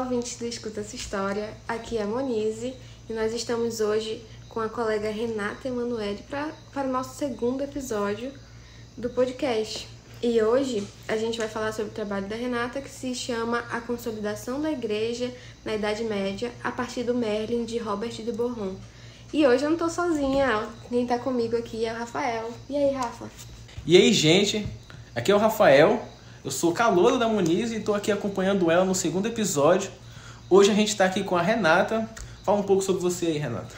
ouvintes do Escuta Essa História, aqui é a Monize e nós estamos hoje com a colega Renata Emanuele para o nosso segundo episódio do podcast. E hoje a gente vai falar sobre o trabalho da Renata, que se chama A Consolidação da Igreja na Idade Média a partir do Merlin, de Robert de Boron. E hoje eu não tô sozinha, quem tá comigo aqui é o Rafael. E aí, Rafa? E aí, gente, aqui é o Rafael, eu sou calouro da Monize e tô aqui acompanhando ela no segundo episódio. Hoje a gente tá aqui com a Renata. Fala um pouco sobre você aí, Renata.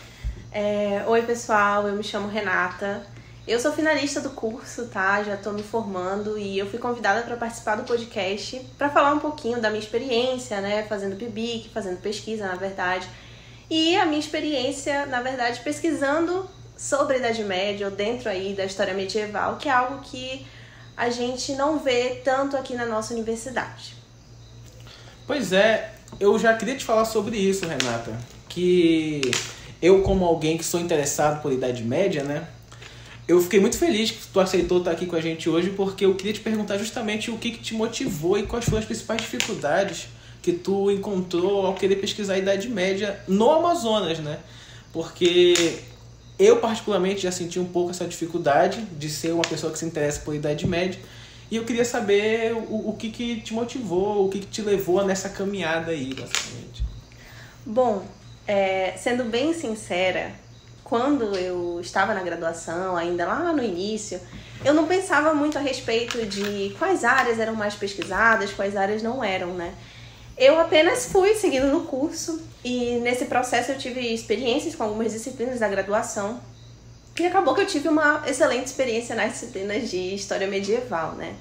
Oi, pessoal, eu me chamo Renata. Eu sou finalista do curso, tá? Já tô me formando e eu fui convidada para participar do podcast para falar um pouquinho da minha experiência, né? Fazendo PIBIC, fazendo pesquisa, na verdade. E a minha experiência, na verdade, pesquisando sobre a Idade Média ou dentro aí da história medieval, que é algo que a gente não vê tanto aqui na nossa universidade. Pois é, eu já queria te falar sobre isso, Renata, que eu, como alguém que sou interessado por Idade Média, né, eu fiquei muito feliz que tu aceitou estar aqui com a gente hoje, porque eu queria te perguntar justamente o que te motivou e quais foram as principais dificuldades que tu encontrou ao querer pesquisar a Idade Média no Amazonas, né? Porque eu, particularmente, já senti um pouco essa dificuldade de ser uma pessoa que se interessa por Idade Média. E eu queria saber o que te motivou, o que te levou nessa caminhada aí, basicamente. Bom, sendo bem sincera, quando eu estava na graduação, ainda lá no início, eu não pensava muito a respeito de quais áreas eram mais pesquisadas, quais áreas não eram, né? Eu apenas fui seguindo no curso e nesse processo eu tive experiências com algumas disciplinas da graduação e acabou que eu tive uma excelente experiência nas disciplinas de História Medieval, né?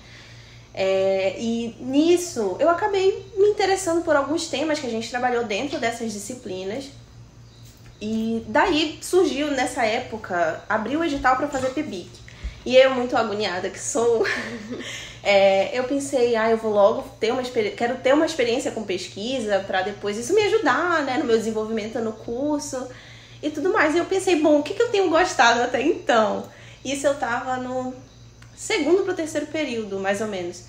E nisso eu acabei me interessando por alguns temas que a gente trabalhou dentro dessas disciplinas e daí surgiu nessa época, abriu o edital para fazer PIBIC. E eu, muito agoniada que sou, eu pensei, eu vou logo quero ter uma experiência com pesquisa para depois isso me ajudar, né, no meu desenvolvimento no curso e tudo mais. E eu pensei, bom, o que eu tenho gostado até então? Isso eu tava no segundo para o terceiro período, mais ou menos.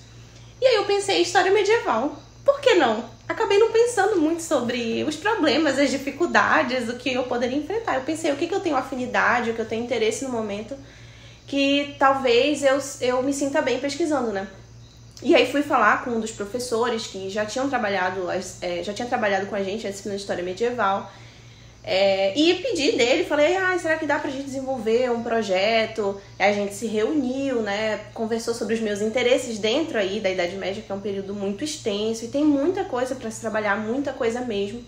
E aí eu pensei, história medieval, por que não? Acabei não pensando muito sobre os problemas, as dificuldades, o que eu poderia enfrentar. Eu pensei, o que eu tenho afinidade, o que eu tenho interesse no momento, que talvez eu me sinta bem pesquisando, né? E aí fui falar com um dos professores que já tinha trabalhado com a gente na disciplina de História Medieval, e pedi dele, falei, será que dá pra gente desenvolver um projeto? E a gente se reuniu, né? Conversou sobre os meus interesses dentro aí da Idade Média, que é um período muito extenso e tem muita coisa para se trabalhar, muita coisa mesmo.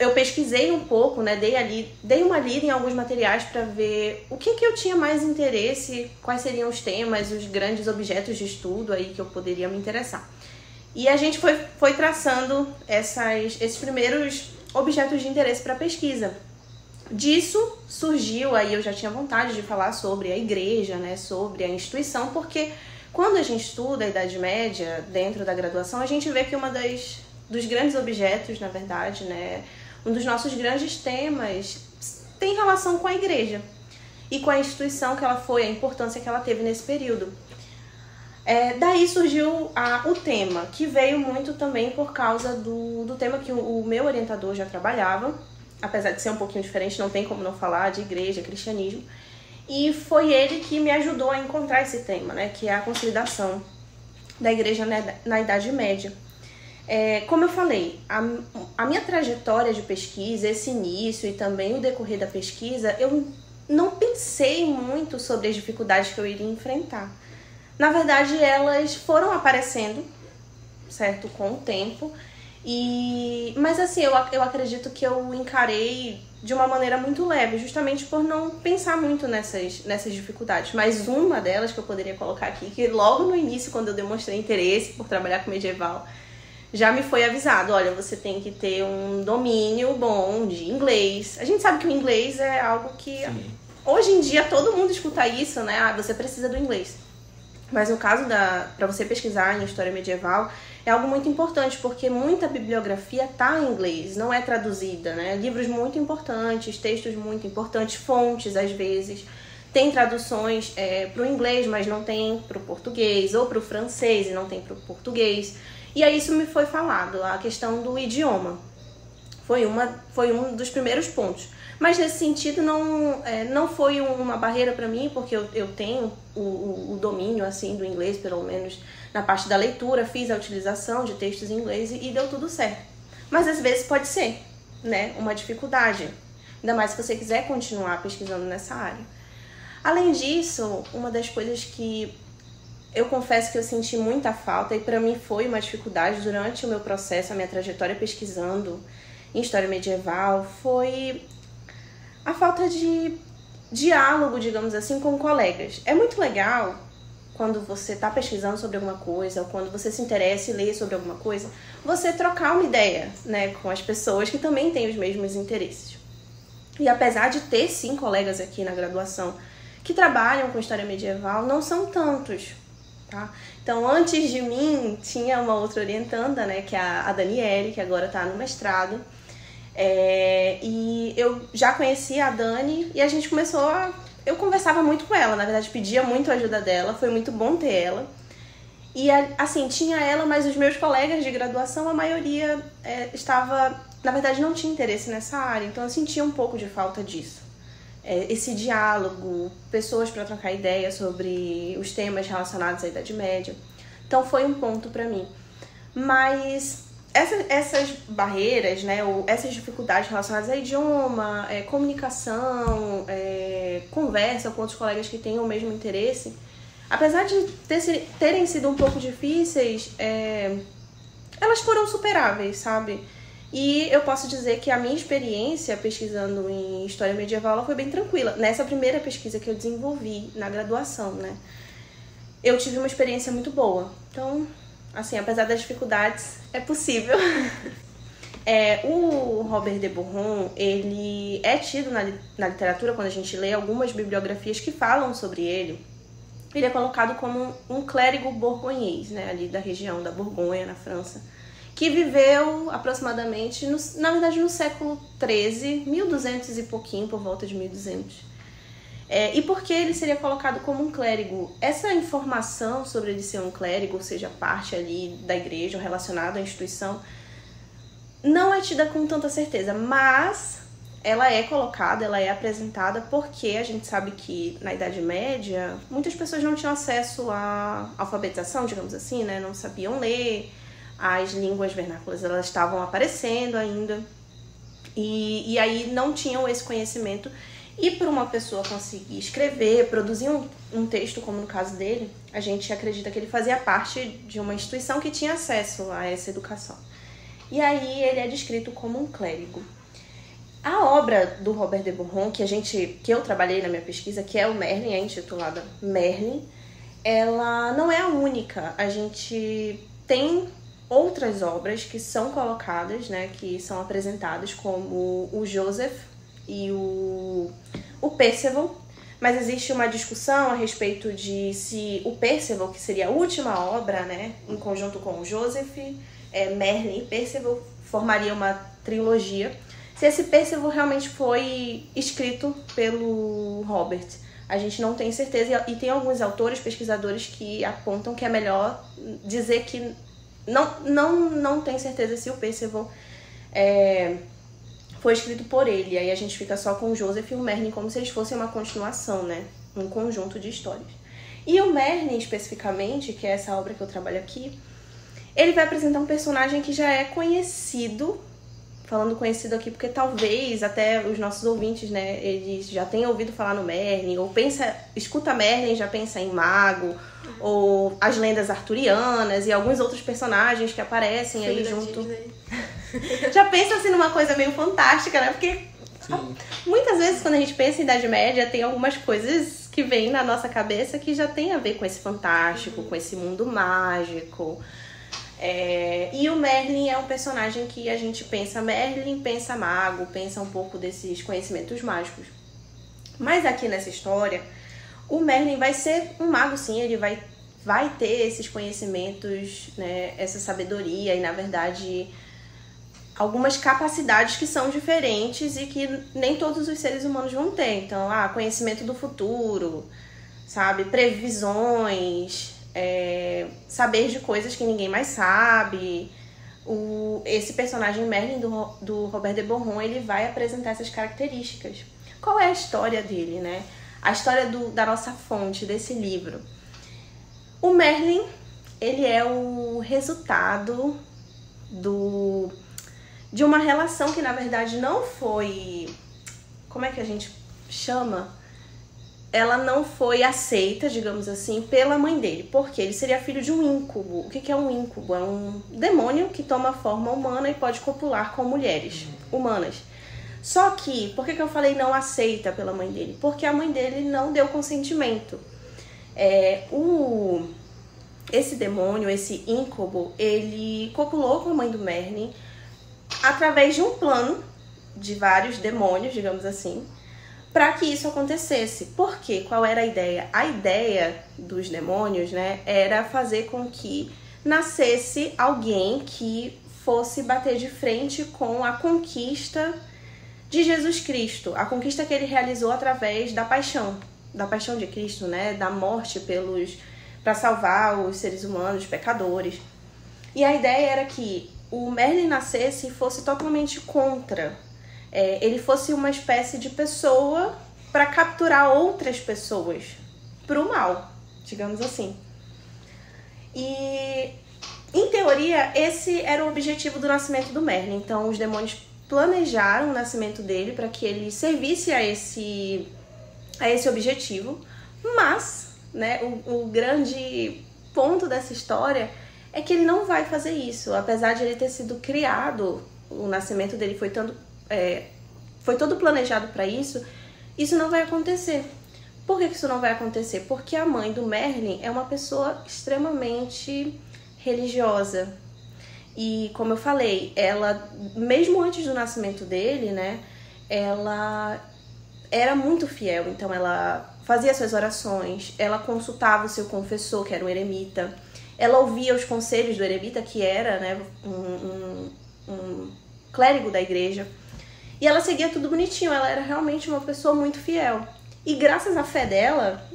Eu pesquisei um pouco, né? Dei uma lida em alguns materiais para ver o que eu tinha mais interesse, quais seriam os temas, os grandes objetos de estudo aí que eu poderia me interessar. E a gente foi traçando esses primeiros objetos de interesse para pesquisa. Disso surgiu, aí eu já tinha vontade de falar sobre a igreja, né? Sobre a instituição, porque quando a gente estuda a Idade Média dentro da graduação, a gente vê que dos grandes objetos, na verdade, né, um dos nossos grandes temas tem relação com a igreja e com a instituição que ela foi, a importância que ela teve nesse período. Daí surgiu o tema, que veio muito também por causa do tema que o meu orientador já trabalhava, apesar de ser um pouquinho diferente, não tem como não falar de igreja, cristianismo, e foi ele que me ajudou a encontrar esse tema, né, que é a consolidação da igreja na Idade Média. Como eu falei, a minha trajetória de pesquisa, esse início e também o decorrer da pesquisa, eu não pensei muito sobre as dificuldades que eu iria enfrentar. Na verdade, elas foram aparecendo, certo, com o tempo, mas assim, eu acredito que eu encarei de uma maneira muito leve, justamente por não pensar muito nessas dificuldades. Mas uma delas que eu poderia colocar aqui, que logo no início, quando eu demonstrei interesse por trabalhar com medieval, já me foi avisado, olha, você tem que ter um domínio bom de inglês. A gente sabe que o inglês é algo que Sim. Hoje em dia todo mundo escuta isso, né? Você precisa do inglês. Mas no caso para você pesquisar em história medieval, é algo muito importante, porque muita bibliografia está em inglês, não é traduzida, né? Livros muito importantes, textos muito importantes, fontes às vezes. Tem traduções para o inglês, mas não tem para o português, ou para o francês e não tem para o português. E aí isso me foi falado, a questão do idioma. Foi um dos primeiros pontos. Mas nesse sentido não foi uma barreira para mim, porque eu tenho o domínio assim do inglês, pelo menos na parte da leitura, fiz a utilização de textos em inglês e deu tudo certo. Mas às vezes pode ser, né, uma dificuldade, ainda mais se você quiser continuar pesquisando nessa área. Além disso, uma das coisas que eu confesso que eu senti muita falta, e para mim foi uma dificuldade durante o meu processo, a minha trajetória pesquisando em história medieval, foi a falta de diálogo, digamos assim, com colegas. É muito legal quando você está pesquisando sobre alguma coisa, ou quando você se interessa e lê sobre alguma coisa, você trocar uma ideia, né, com as pessoas que também têm os mesmos interesses. E apesar de ter, sim, colegas aqui na graduação que trabalham com história medieval, não são tantos, tá? Então, antes de mim, tinha uma outra orientanda, né, que é a Daniele, que agora está no mestrado. E eu já conhecia a Dani e a gente eu conversava muito com ela, na verdade pedia muito a ajuda dela, foi muito bom ter ela. E assim, tinha ela, mas os meus colegas de graduação, a maioria na verdade não tinha interesse nessa área, então eu sentia um pouco de falta disso. Esse diálogo, pessoas para trocar ideias sobre os temas relacionados à Idade Média. Então foi um ponto para mim. Mas essas barreiras, né, ou essas dificuldades relacionadas a idioma, comunicação, conversa com outros colegas que tenham o mesmo interesse, apesar de terem sido um pouco difíceis, elas foram superáveis, sabe? E eu posso dizer que a minha experiência pesquisando em história medieval ela foi bem tranquila. Nessa primeira pesquisa que eu desenvolvi na graduação, né, eu tive uma experiência muito boa. Então, assim, apesar das dificuldades, é possível. O Robert de Bourron, ele é tido na literatura, quando a gente lê algumas bibliografias que falam sobre ele é colocado como um clérigo borgonhês, né, ali da região da Borgonha, na França, que viveu aproximadamente, na verdade, no século XIII, 1200 e pouquinho, por volta de 1200. E por que ele seria colocado como um clérigo? Essa informação sobre ele ser um clérigo, ou seja, parte ali da igreja, ou relacionado à instituição, não é tida com tanta certeza, mas ela é colocada, ela é apresentada porque a gente sabe que na Idade Média muitas pessoas não tinham acesso à alfabetização, digamos assim, né? Não sabiam ler, as línguas vernáculas elas estavam aparecendo ainda, e aí não tinham esse conhecimento. E para uma pessoa conseguir escrever, produzir um texto, como no caso dele, a gente acredita que ele fazia parte de uma instituição que tinha acesso a essa educação. E aí ele é descrito como um clérigo. A obra do Robert de Bourron, que eu trabalhei na minha pesquisa, que é o Merlin, é intitulada Merlin, ela não é a única. A gente tem outras obras que são colocadas, né, que são apresentadas, como o Joseph e o Perceval, mas existe uma discussão a respeito de se o Perceval, que seria a última obra, né, em conjunto com o Joseph, Merlin e Perceval, formaria uma trilogia, se esse Perceval realmente foi escrito pelo Robert. A gente não tem certeza, e tem alguns autores, pesquisadores, que apontam que é melhor dizer que não tem certeza se o Perceval foi escrito por ele. Aí a gente fica só com o Joseph e o Merlin como se eles fossem uma continuação, né? Um conjunto de histórias. E o Merlin, especificamente, que é essa obra que eu trabalho aqui, ele vai apresentar um personagem que já é conhecido, falando conhecido aqui porque talvez até os nossos ouvintes, né, eles já tenham ouvido falar no Merlin, ou escuta Merlin, já pensa em mago, ou as lendas arturianas e alguns outros personagens que aparecem aí junto. Já pensa assim numa coisa meio fantástica, né? Porque muitas vezes quando a gente pensa em Idade Média, tem algumas coisas que vêm na nossa cabeça que já tem a ver com esse fantástico, com esse mundo mágico. E o Merlin é um personagem que a gente pensa Merlin, pensa mago, pensa um pouco desses conhecimentos mágicos. Mas aqui nessa história, o Merlin vai ser um mago, sim, ele vai ter esses conhecimentos, né, essa sabedoria e, na verdade, algumas capacidades que são diferentes e que nem todos os seres humanos vão ter. Então, conhecimento do futuro, sabe, previsões, saber de coisas que ninguém mais sabe. Esse personagem Merlin do Robert de Boron, ele vai apresentar essas características. Qual é a história dele, né? A história da nossa fonte, desse livro. O Merlin, ele é o resultado de uma relação que, na verdade, não foi... Como é que a gente chama? Ela não foi aceita, digamos assim, pela mãe dele. Porque ele seria filho de um íncubo. O que é um íncubo? É um demônio que toma forma humana e pode copular com mulheres humanas. Só que, por que eu falei não aceita pela mãe dele? Porque a mãe dele não deu consentimento. Esse demônio, esse íncubo, ele copulou com a mãe do Merlin através de um plano de vários demônios, digamos assim, para que isso acontecesse. Por quê? Qual era a ideia? A ideia dos demônios, né, era fazer com que nascesse alguém que fosse bater de frente com a conquista de Jesus Cristo, a conquista que ele realizou através da paixão de Cristo, né, da morte para salvar os seres humanos, os pecadores. E a ideia era que o Merlin nascesse e fosse totalmente contra. Ele fosse uma espécie de pessoa para capturar outras pessoas para o mal, digamos assim. E, em teoria, esse era o objetivo do nascimento do Merlin. Então, os demônios planejaram o nascimento dele para que ele servisse a esse objetivo. Mas, né, o grande ponto dessa história é que ele não vai fazer isso. Apesar de ele ter sido criado, o nascimento dele foi todo planejado para isso, isso não vai acontecer. Por que isso não vai acontecer? Porque a mãe do Merlin é uma pessoa extremamente religiosa. E, como eu falei, ela, mesmo antes do nascimento dele, né, ela era muito fiel. Então, ela fazia suas orações, ela consultava o seu confessor, que era um eremita, ela ouvia os conselhos do eremita, que era, né, um clérigo da igreja, e ela seguia tudo bonitinho. Ela era realmente uma pessoa muito fiel. E graças à fé dela,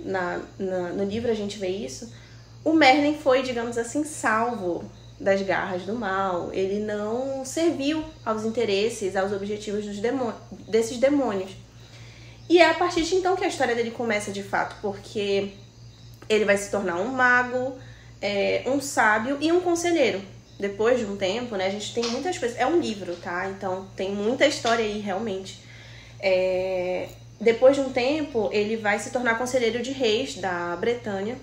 no livro a gente vê isso, o Merlin foi, digamos assim, salvo das garras do mal. Ele não serviu aos interesses, aos objetivos desses demônios. E é a partir de então que a história dele começa de fato, porque ele vai se tornar um mago, um sábio e um conselheiro. Depois de um tempo, né, a gente tem muitas coisas. É um livro, tá? Então tem muita história aí, realmente. Depois de um tempo, ele vai se tornar conselheiro de reis da Bretanha.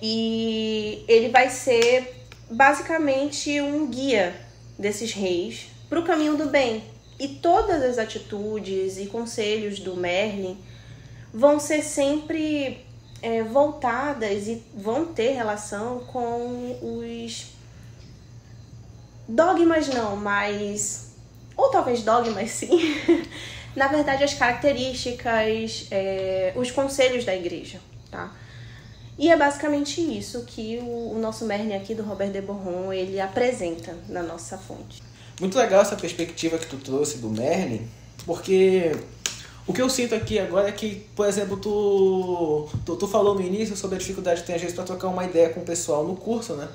E ele vai ser basicamente um guia desses reis para o caminho do bem. E todas as atitudes e conselhos do Merlin vão ser sempre voltadas e vão ter relação com os dogmas, não, mas... ou talvez dogmas, sim. Na verdade, as características, os conselhos da igreja, tá? E é basicamente isso que o nosso Merlin aqui, do Robert de Boron, ele apresenta na nossa fonte. Muito legal essa perspectiva que tu trouxe do Merlin, porque o que eu sinto aqui agora é que, por exemplo, tu falou no início sobre a dificuldade que tem às vezes para trocar uma ideia com o pessoal no curso, né?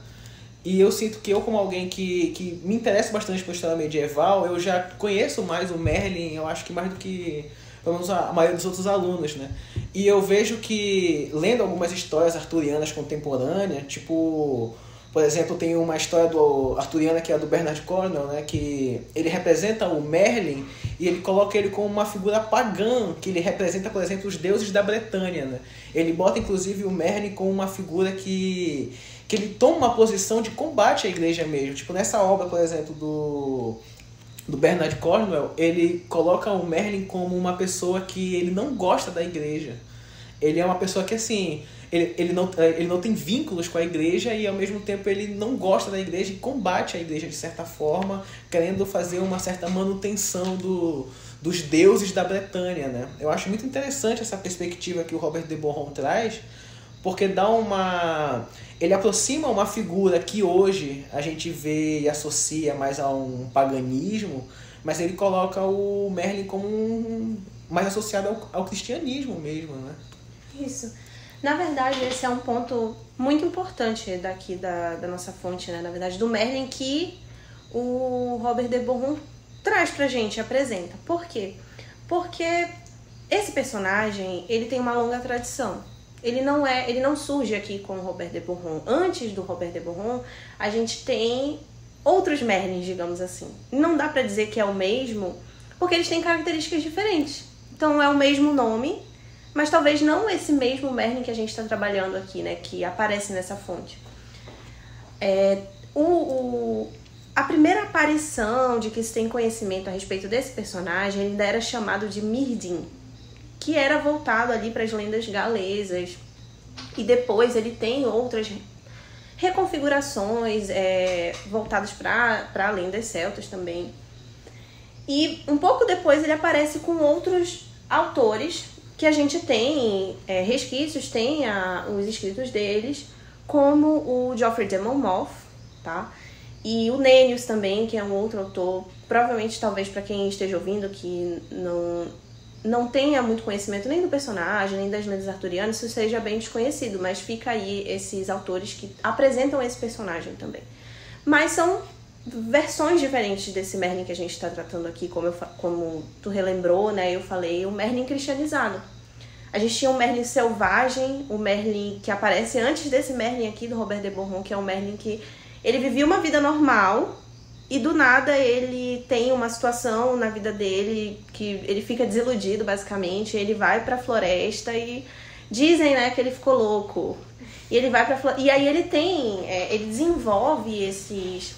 E eu sinto que eu, como alguém que me interessa bastante por história medieval, eu já conheço mais o Merlin, eu acho que mais do que, pelo menos, a maioria dos outros alunos, né? E eu vejo que, lendo algumas histórias arturianas contemporâneas, tipo, por exemplo, tem uma história arturiana que é a do Bernard Cornwell, né? Que ele representa o Merlin e ele coloca ele como uma figura pagã, que ele representa, por exemplo, os deuses da Bretanha, né? Ele bota, inclusive, o Merlin como uma figura que ele toma uma posição de combate à igreja mesmo. Tipo, nessa obra, por exemplo, do Bernard Cornwell, ele coloca o Merlin como uma pessoa que ele não gosta da igreja. Ele é uma pessoa que, assim, ele não tem vínculos com a igreja e, ao mesmo tempo, ele não gosta da igreja e combate a igreja de certa forma, querendo fazer uma certa manutenção dos deuses da Bretanha, né? Eu acho muito interessante essa perspectiva que o Robert de Boron traz, porque ele aproxima uma figura que hoje a gente vê e associa mais a um paganismo, mas ele coloca o Merlin como mais associado ao cristianismo mesmo, né? Isso. Na verdade, esse é um ponto muito importante daqui da nossa fonte, né? Na verdade, do Merlin, que o Robert de Boron traz pra gente, apresenta. Por quê? Porque esse personagem, ele tem uma longa tradição. Ele não surge aqui com o Robert de Boron. Antes do Robert de Boron, a gente tem outros Merlins, digamos assim. Não dá pra dizer que é o mesmo, porque eles têm características diferentes. Então é o mesmo nome, mas talvez não esse mesmo Merlin que a gente está trabalhando aqui, né? Que aparece nessa fonte. A primeira aparição de que se tem conhecimento a respeito desse personagem ainda era chamado de Mirrodin, que era voltado ali para as lendas galesas. E depois ele tem outras reconfigurações voltadas para lendas celtas também. E um pouco depois ele aparece com outros autores que a gente tem resquícios, tem os escritos deles, como o Geoffrey de Monmouth, tá? E o Nennius também, que é um outro autor, provavelmente talvez para quem esteja ouvindo que não tenha muito conhecimento nem do personagem, nem das lendas arturianas, isso seja bem desconhecido, mas fica aí esses autores que apresentam esse personagem também. Mas são versões diferentes desse Merlin que a gente está tratando aqui, como tu relembrou, né? Eu falei, o Merlin cristianizado. A gente tinha o Merlin selvagem, o Merlin que aparece antes desse Merlin aqui do Robert de Boron, que é um Merlin que ele vivia uma vida normal e do nada ele tem uma situação na vida dele que ele fica desiludido, basicamente. Ele vai pra floresta e dizem, né, que ele ficou louco. E ele vai pra floresta. E aí ele desenvolve esses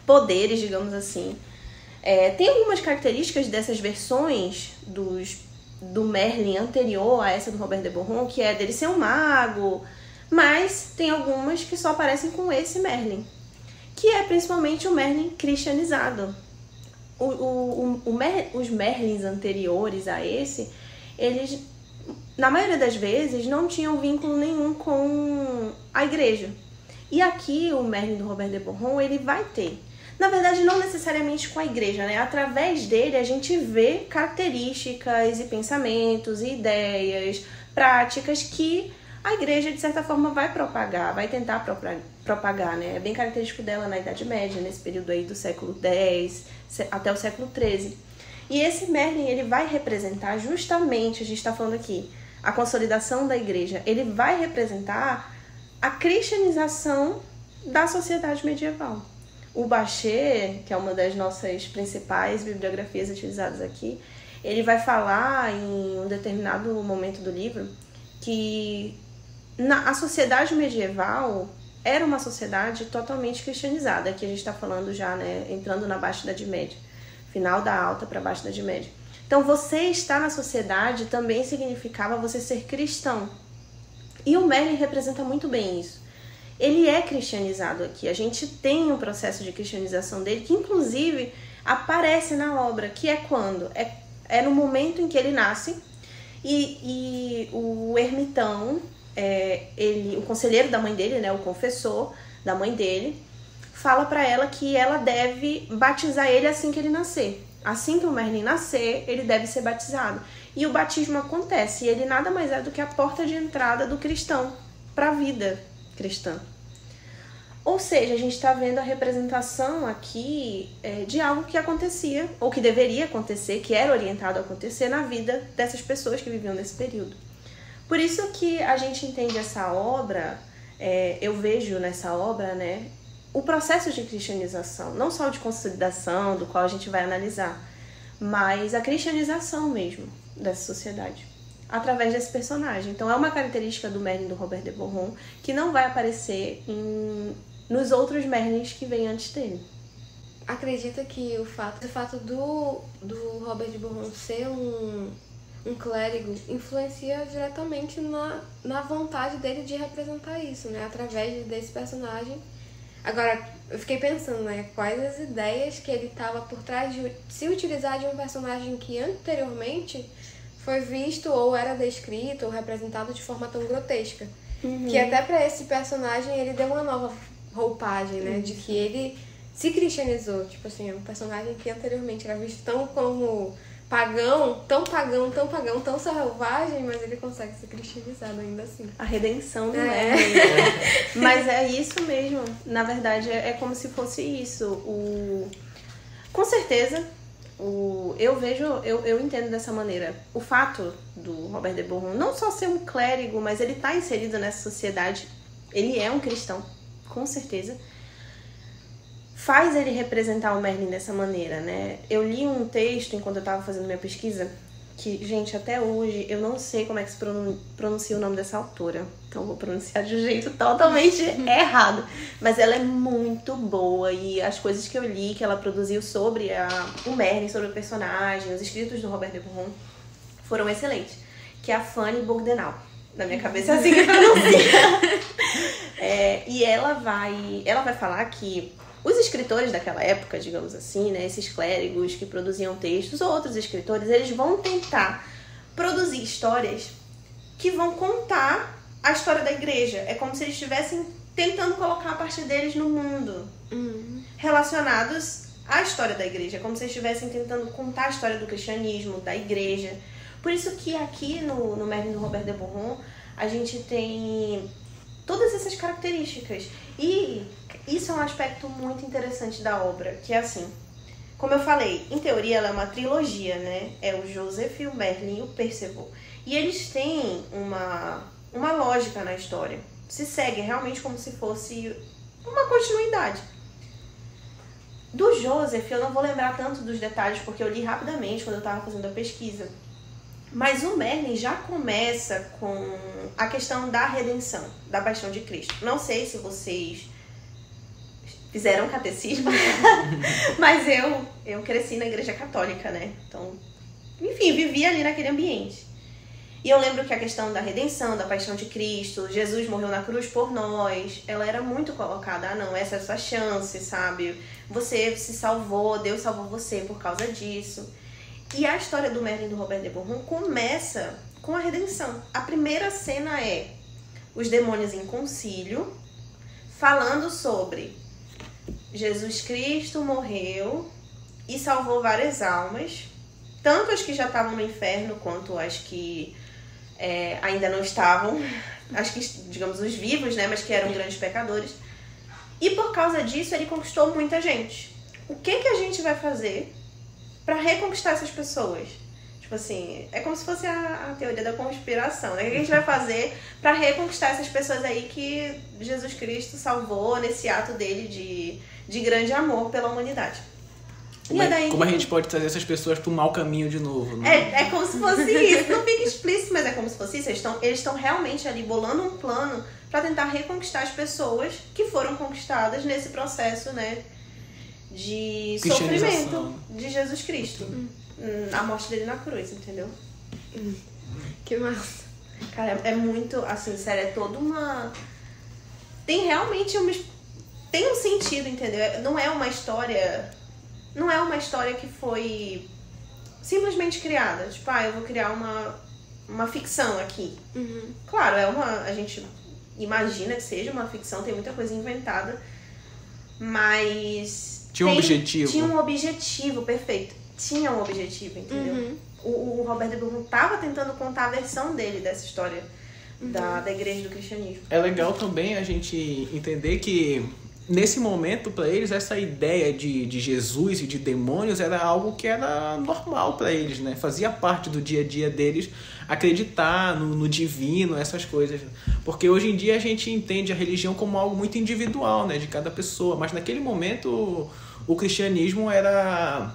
poderes, digamos assim. Tem algumas características dessas versões do Merlin anterior a essa do Robert de Boron, que é dele ser um mago, mas tem algumas que só aparecem com esse Merlin, que é principalmente o Merlin cristianizado. Os Merlins anteriores a esse, eles, na maioria das vezes, não tinham vínculo nenhum com a igreja. E aqui, o Merlin do Robert de Boron, ele vai ter. Na verdade, não necessariamente com a igreja, né? Através dele, a gente vê características e pensamentos e ideias, práticas que a igreja, de certa forma, vai propagar, vai tentar propagar, né? É bem característico dela na Idade Média, nesse período aí do século X até o século XIII. E esse Merlin, ele vai representar justamente, a gente está falando aqui, a consolidação da igreja. Ele vai representar a cristianização da sociedade medieval. O Bachet, que é uma das nossas principais bibliografias utilizadas aqui, ele vai falar em um determinado momento do livro que a sociedade medieval era uma sociedade totalmente cristianizada. Aqui a gente está falando já, né, entrando na Baixa Idade Média, final da Alta para Baixa Idade Média. Então, você estar na sociedade também significava você ser cristão. E o Merlin representa muito bem isso. Ele é cristianizado aqui. A gente tem um processo de cristianização dele que, inclusive, aparece na obra, que é quando? É no momento em que ele nasce e o ermitão, o conselheiro da mãe dele, né, o confessor da mãe dele, fala para ela que ela deve batizar ele assim que ele nascer. Assim que o Merlin nascer, ele deve ser batizado. E o batismo acontece, e ele nada mais é do que a porta de entrada do cristão para a vida cristã. Ou seja, a gente está vendo a representação aqui de algo que acontecia, ou que deveria acontecer, que era orientado a acontecer na vida dessas pessoas que viviam nesse período. Por isso que a gente entende essa obra, eu vejo nessa obra, né, o processo de cristianização, não só de consolidação, do qual a gente vai analisar, mas a cristianização mesmo dessa sociedade, através desse personagem. Então é uma característica do Merlin do Robert de Boron que não vai aparecer nos outros Merlins que vêm antes dele. Acredita que o fato do Robert de Boron ser um clérigo influencia diretamente na vontade dele de representar isso, né? Através desse personagem. Agora, eu fiquei pensando, né? Quais as ideias que ele estava por trás de se utilizar de um personagem que anteriormente foi visto ou era descrito ou representado de forma tão grotesca. Uhum. Que até para esse personagem ele deu uma nova roupagem, né? Uhum. De que ele se cristianizou. Tipo assim, é um personagem que anteriormente era visto tão como pagão, tão selvagem, mas ele consegue ser cristianizado ainda assim. A redenção do Merlin. Né? Mas é isso mesmo. Na verdade, é como se fosse isso. Com certeza, eu entendo dessa maneira. O fato do Robert de Boron não só ser um clérigo, mas ele tá inserido nessa sociedade. Ele é um cristão, com certeza. Faz ele representar o Merlin dessa maneira, né? Eu li um texto enquanto eu estava fazendo minha pesquisa, que, gente, até hoje eu não sei como é que se pronuncia o nome dessa autora. Então eu vou pronunciar de um jeito totalmente errado. Mas ela é muito boa e as coisas que eu li, que ela produziu sobre o Merlin, sobre o personagem, os escritos do Robert de Boron, foram excelentes. Que é a Fanny Bogdenau. Na minha cabeça é assim que pronuncia. E ela vai falar que os escritores daquela época, digamos assim, né, esses clérigos que produziam textos, ou outros escritores, eles vão tentar produzir histórias que vão contar a história da igreja. É como se eles estivessem tentando colocar a parte deles no mundo, relacionados à história da igreja. É como se eles estivessem tentando contar a história do cristianismo, da igreja. Por isso que aqui no Merlin do Robert de Boron, a gente tem todas essas características. E isso é um aspecto muito interessante da obra, que é assim, como eu falei, em teoria ela é uma trilogia, né? É o Joseph, o Merlin e o Perceval. E eles têm uma lógica na história. Se segue realmente como se fosse uma continuidade. Do Joseph, eu não vou lembrar tanto dos detalhes, porque eu li rapidamente quando eu estava fazendo a pesquisa. Mas o Merlin já começa com a questão da redenção, da paixão de Cristo. Não sei se vocês fizeram catecismo, mas eu cresci na igreja católica, né? Então, enfim, vivi ali naquele ambiente. E eu lembro que a questão da redenção, da paixão de Cristo, Jesus morreu na cruz por nós, ela era muito colocada. Não, essa é a sua chance, sabe? Você se salvou, Deus salvou você por causa disso. E a história do Merlin do Robert de Boron começa com a redenção. A primeira cena é os demônios em concílio, falando sobre Jesus Cristo morreu e salvou várias almas, tanto as que já estavam no inferno quanto as que ainda não estavam, as que, digamos, os vivos, né, mas que eram grandes pecadores. E por causa disso ele conquistou muita gente. O que a gente vai fazer para reconquistar essas pessoas? Tipo assim, é como se fosse a teoria da conspiração, né? O que a gente vai fazer para reconquistar essas pessoas aí que Jesus Cristo salvou nesse ato dele de grande amor pela humanidade? Como a gente pode trazer essas pessoas para o mau caminho de novo, né? É como se fosse isso. Não fica explícito, mas é como se fosse isso. Eles estão realmente ali bolando um plano para tentar reconquistar as pessoas que foram conquistadas nesse processo, né, de sofrimento de Jesus Cristo. A morte dele na cruz, entendeu? Que massa. Cara, é muito, assim, sério, é toda uma... Tem realmente tem um sentido, entendeu? Não é uma história que foi simplesmente criada. Tipo, eu vou criar uma ficção aqui. Claro, a gente imagina que seja uma ficção, tem muita coisa inventada, mas... Tinha um objetivo. Tinha um objetivo, perfeito. Tinha um objetivo, entendeu? O Robert de Boron estava tentando contar a versão dele dessa história da igreja do cristianismo. É legal também a gente entender que nesse momento, para eles, essa ideia de Jesus e de demônios era algo que era normal para eles, né? Fazia parte do dia a dia deles acreditar no divino, essas coisas. Porque hoje em dia a gente entende a religião como algo muito individual, né? De cada pessoa. Mas naquele momento o cristianismo era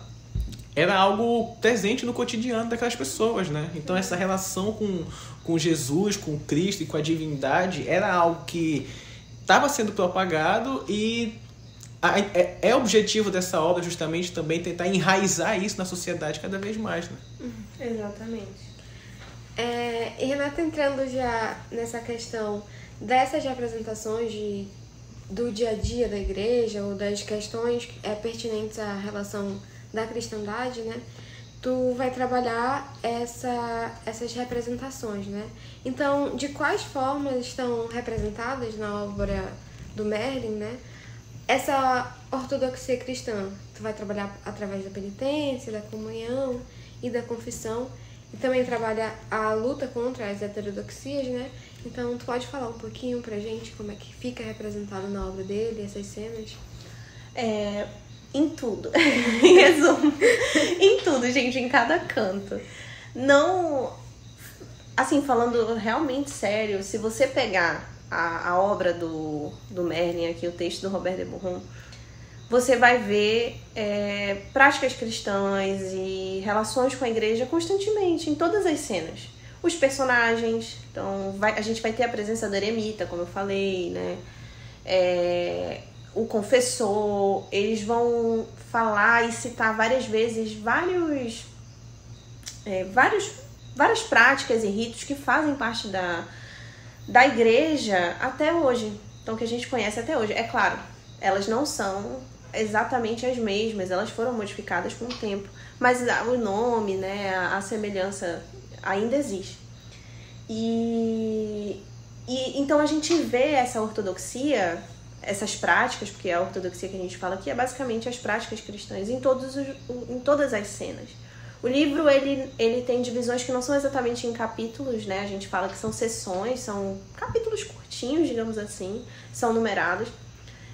algo presente no cotidiano daquelas pessoas, né? Então essa relação com Jesus, com Cristo e com a divindade era algo que estava sendo propagado e é objetivo dessa obra justamente também tentar enraizar isso na sociedade cada vez mais, né? Exatamente. E Renata, entrando já nessa questão dessas representações do dia a dia da igreja ou das questões pertinentes à relação da cristandade, né? Tu vai trabalhar essas representações, né? Então, de quais formas estão representadas na obra do Merlin, né? Essa ortodoxia cristã, tu vai trabalhar através da penitência, da comunhão e da confissão, e também trabalha a luta contra as heterodoxias, né? Então, tu pode falar um pouquinho pra gente como é que fica representado na obra dele, essas cenas? Em tudo. Em resumo, em tudo, gente, em cada canto. Não... Assim, falando realmente sério, se você pegar a obra do Merlin aqui, o texto do Robert de Bourron, você vai ver práticas cristãs e relações com a igreja constantemente, em todas as cenas. Os personagens, então a gente vai ter a presença do eremita, como eu falei, né? O confessor, eles vão falar e citar várias vezes várias práticas e ritos que fazem parte da igreja até hoje, então que a gente conhece até hoje. É claro, elas não são exatamente as mesmas, elas foram modificadas com o tempo, mas o nome, né, a semelhança ainda existe. E então a gente vê essa ortodoxia, essas práticas, porque a ortodoxia que a gente fala aqui é basicamente as práticas cristãs em todas as cenas. O livro, ele tem divisões que não são exatamente em capítulos, né? A gente fala que são seções, são capítulos curtinhos, digamos assim, são numerados.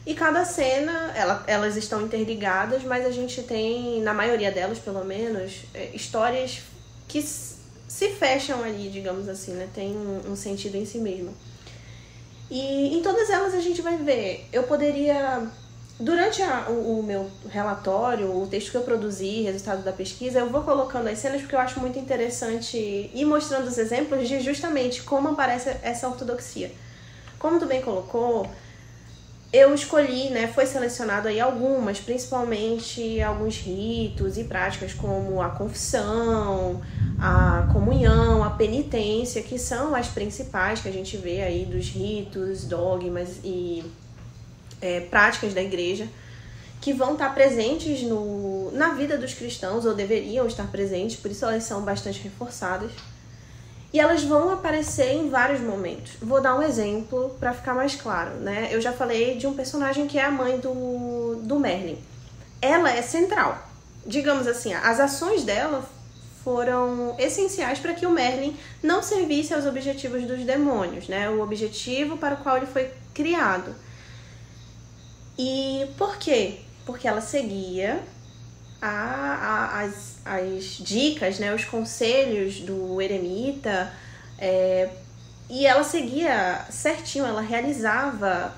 E cada cena, elas estão interligadas, mas a gente tem, na maioria delas pelo menos, histórias que se fecham ali, digamos assim, né? Tem um sentido em si mesmo. E em todas elas a gente vai ver, eu poderia... Durante o meu relatório, o texto que eu produzi, resultado da pesquisa, eu vou colocando as cenas porque eu acho muito interessante ir mostrando os exemplos de justamente como aparece essa ortodoxia. Como tu bem colocou, eu escolhi, né, foi selecionado aí algumas, principalmente alguns ritos e práticas como a confissão, a comunhão, a penitência, que são as principais que a gente vê aí dos ritos, dogmas e práticas da igreja, que vão estar presentes na vida dos cristãos, ou deveriam estar presentes, por isso elas são bastante reforçadas. E elas vão aparecer em vários momentos. Vou dar um exemplo para ficar mais claro, né? Eu já falei de um personagem que é a mãe do Merlin. Ela é central. Digamos assim, as ações dela foram essenciais para que o Merlin não servisse aos objetivos dos demônios, né? O objetivo para o qual ele foi criado. E por quê? Porque ela seguia as dicas, né, os conselhos do eremita, e ela seguia certinho, ela realizava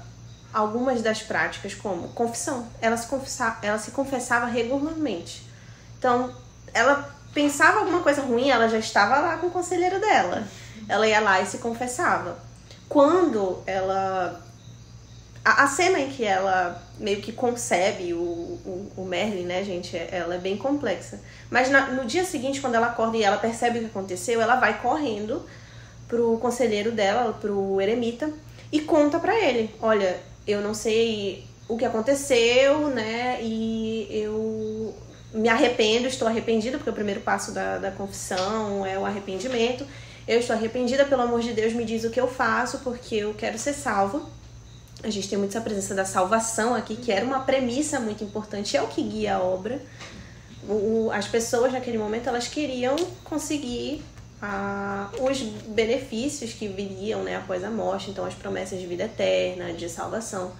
algumas das práticas, como confissão. Ela se confessava regularmente. Então, ela pensava alguma coisa ruim, ela já estava lá com o conselheiro dela. Ela ia lá e se confessava. Quando ela... A cena em que ela meio que concebe o Merlin, né, gente, ela é bem complexa. Mas no dia seguinte, quando ela acorda e ela percebe o que aconteceu, ela vai correndo pro conselheiro dela, pro eremita, e conta pra ele: olha, eu não sei o que aconteceu, né, e eu me arrependo, estou arrependida, porque o primeiro passo da confissão é o arrependimento. Eu estou arrependida, pelo amor de Deus, me diz o que eu faço, porque eu quero ser salva. A gente tem muito essa presença da salvação aqui, que era uma premissa muito importante, é o que guia a obra. As pessoas naquele momento, elas queriam conseguir os benefícios que viriam, né, após a morte, então as promessas de vida eterna, de salvação.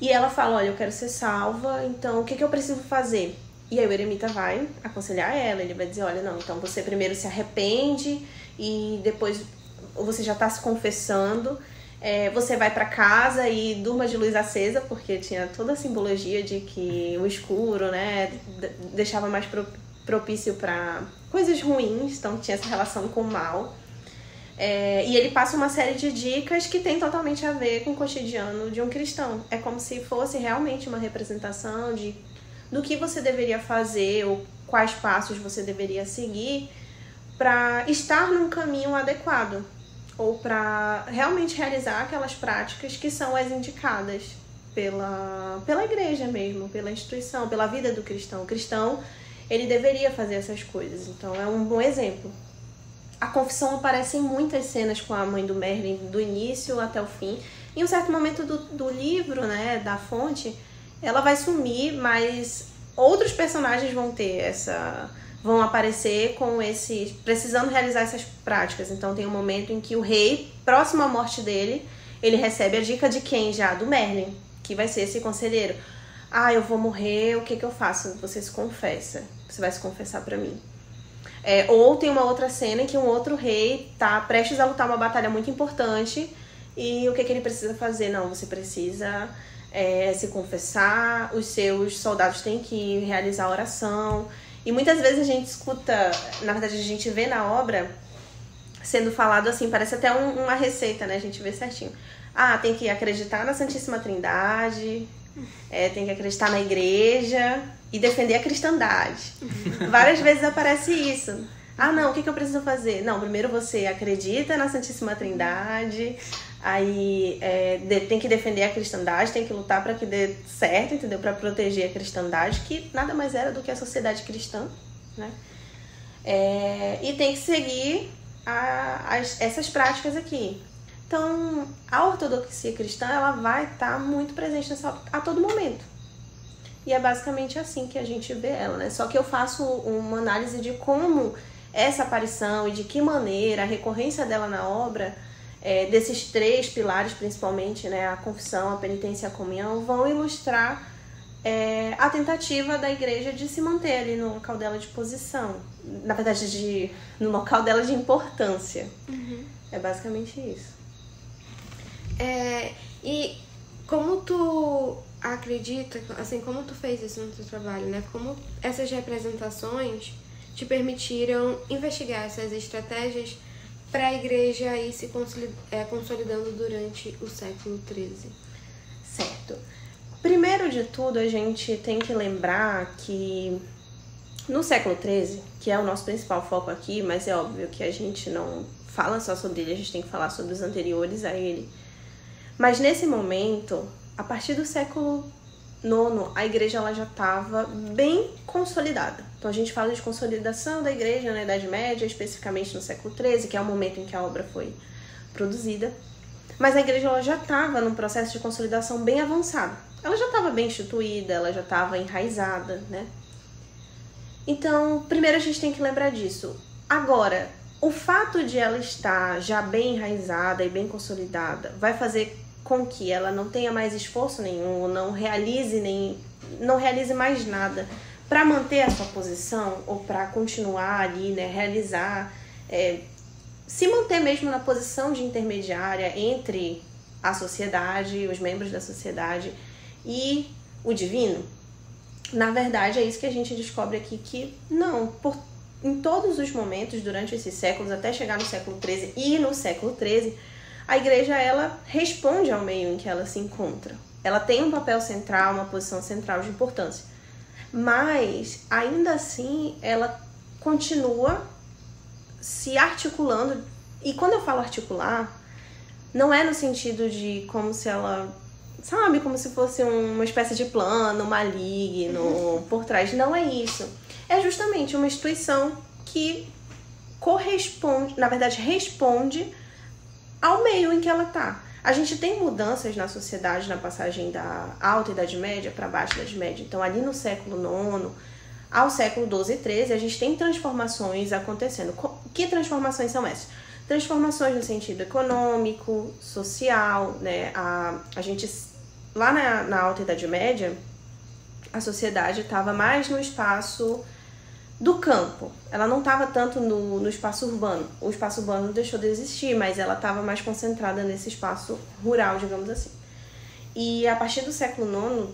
E ela fala: olha, eu quero ser salva, então o que eu preciso fazer? E aí o eremita vai aconselhar ela, ele vai dizer: olha, não, então você primeiro se arrepende e depois você já está se confessando. Você vai para casa e durma de luz acesa, porque tinha toda a simbologia de que o escuro, né, deixava mais propício para coisas ruins, então tinha essa relação com o mal. E ele passa uma série de dicas que tem totalmente a ver com o cotidiano de um cristão. É como se fosse realmente uma representação do que você deveria fazer ou quais passos você deveria seguir para estar num caminho adequado, ou para realmente realizar aquelas práticas que são as indicadas pela igreja mesmo, pela instituição, pela vida do cristão. O cristão, ele deveria fazer essas coisas, então é um bom exemplo. A confissão aparece em muitas cenas com a mãe do Merlin, do início até o fim. Em um certo momento do livro, né, da fonte, ela vai sumir, mas outros personagens vão ter vão aparecer com esses, precisando realizar essas práticas. Então tem um momento em que o rei, próximo à morte dele, ele recebe a dica de quem já? Do Merlin, que vai ser esse conselheiro. Eu vou morrer, o que eu faço? Você se confessa, você vai se confessar pra mim. Ou tem uma outra cena em que um outro rei tá prestes a lutar uma batalha muito importante e o que ele precisa fazer? Não, você precisa se confessar, os seus soldados têm que realizar a oração. E muitas vezes a gente escuta, na verdade a gente vê na obra sendo falado assim, parece até uma receita, né? A gente vê certinho. Tem que acreditar na Santíssima Trindade, tem que acreditar na igreja e defender a cristandade. Várias vezes aparece isso. Não, o que eu preciso fazer? Não, primeiro você acredita na Santíssima Trindade, aí tem que defender a cristandade, tem que lutar para que dê certo, entendeu? Para proteger a cristandade, que nada mais era do que a sociedade cristã, né? E tem que seguir essas práticas aqui. Então, a ortodoxia cristã, ela vai estar muito presente a todo momento. E é basicamente assim que a gente vê ela, né? Só que eu faço uma análise de como essa aparição e de que maneira a recorrência dela na obra, desses 3 pilares principalmente, né? A confissão, a penitência e a comunhão, vão ilustrar a tentativa da igreja de se manter ali no local dela de posição. Na verdade, no local dela de importância. Uhum. É basicamente isso. E como tu acredita, assim, como tu fez isso no teu trabalho, né? Como essas representações te permitiram investigar essas estratégias para a igreja ir se consolidando durante o século XIII? Certo. Primeiro de tudo, a gente tem que lembrar que no século XIII, que é o nosso principal foco aqui, mas é óbvio que a gente não fala só sobre ele, a gente tem que falar sobre os anteriores a ele. Mas nesse momento, a partir do século IX, a igreja ela já estava bem consolidada. Então a gente fala de consolidação da igreja na Idade Média, especificamente no século XIII, que é o momento em que a obra foi produzida. Mas a igreja ela já estava num processo de consolidação bem avançado. Ela já estava bem instituída, ela já estava enraizada, né? Então, primeiro a gente tem que lembrar disso. Agora, o fato de ela estar já bem enraizada e bem consolidada vai fazer com que ela não tenha mais esforço nenhum, não realize mais nada para manter a sua posição ou para continuar ali, né, realizar, se manter mesmo na posição de intermediária entre a sociedade, os membros da sociedade e o divino. Na verdade, é isso que a gente descobre aqui, que não, em todos os momentos, durante esses séculos, até chegar no século XIII e no século XIII, a igreja, ela responde ao meio em que ela se encontra. Ela tem um papel central, uma posição central de importância. Mas, ainda assim, ela continua se articulando. E quando eu falo articular, não é no sentido de como se ela... Sabe, como se fosse uma espécie de plano maligno por trás. Não é isso. É justamente uma instituição que corresponde, na verdade, responde ao meio em que ela está. A gente tem mudanças na sociedade na passagem da Alta Idade Média para a Baixa Idade Média. Então, ali no século IX ao século XII e XIII, a gente tem transformações acontecendo. Que transformações são essas? Transformações no sentido econômico, social, né? A gente, lá na Alta Idade Média, a sociedade estava mais no espaço do campo. Ela não estava tanto no espaço urbano. O espaço urbano deixou de existir, mas ela estava mais concentrada nesse espaço rural, digamos assim. E a partir do século IX,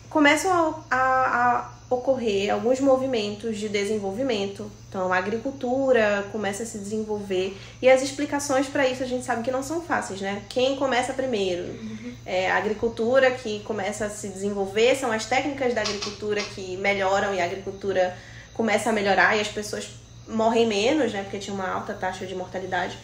começam a ocorrer alguns movimentos de desenvolvimento. Então, a agricultura começa a se desenvolver. E as explicações para isso a gente sabe que não são fáceis, né? Quem começa primeiro? A agricultura que começa a se desenvolver, são as técnicas da agricultura que melhoram e a agricultura começa a melhorar e as pessoas morrem menos, né? Porque tinha uma alta taxa de mortalidade.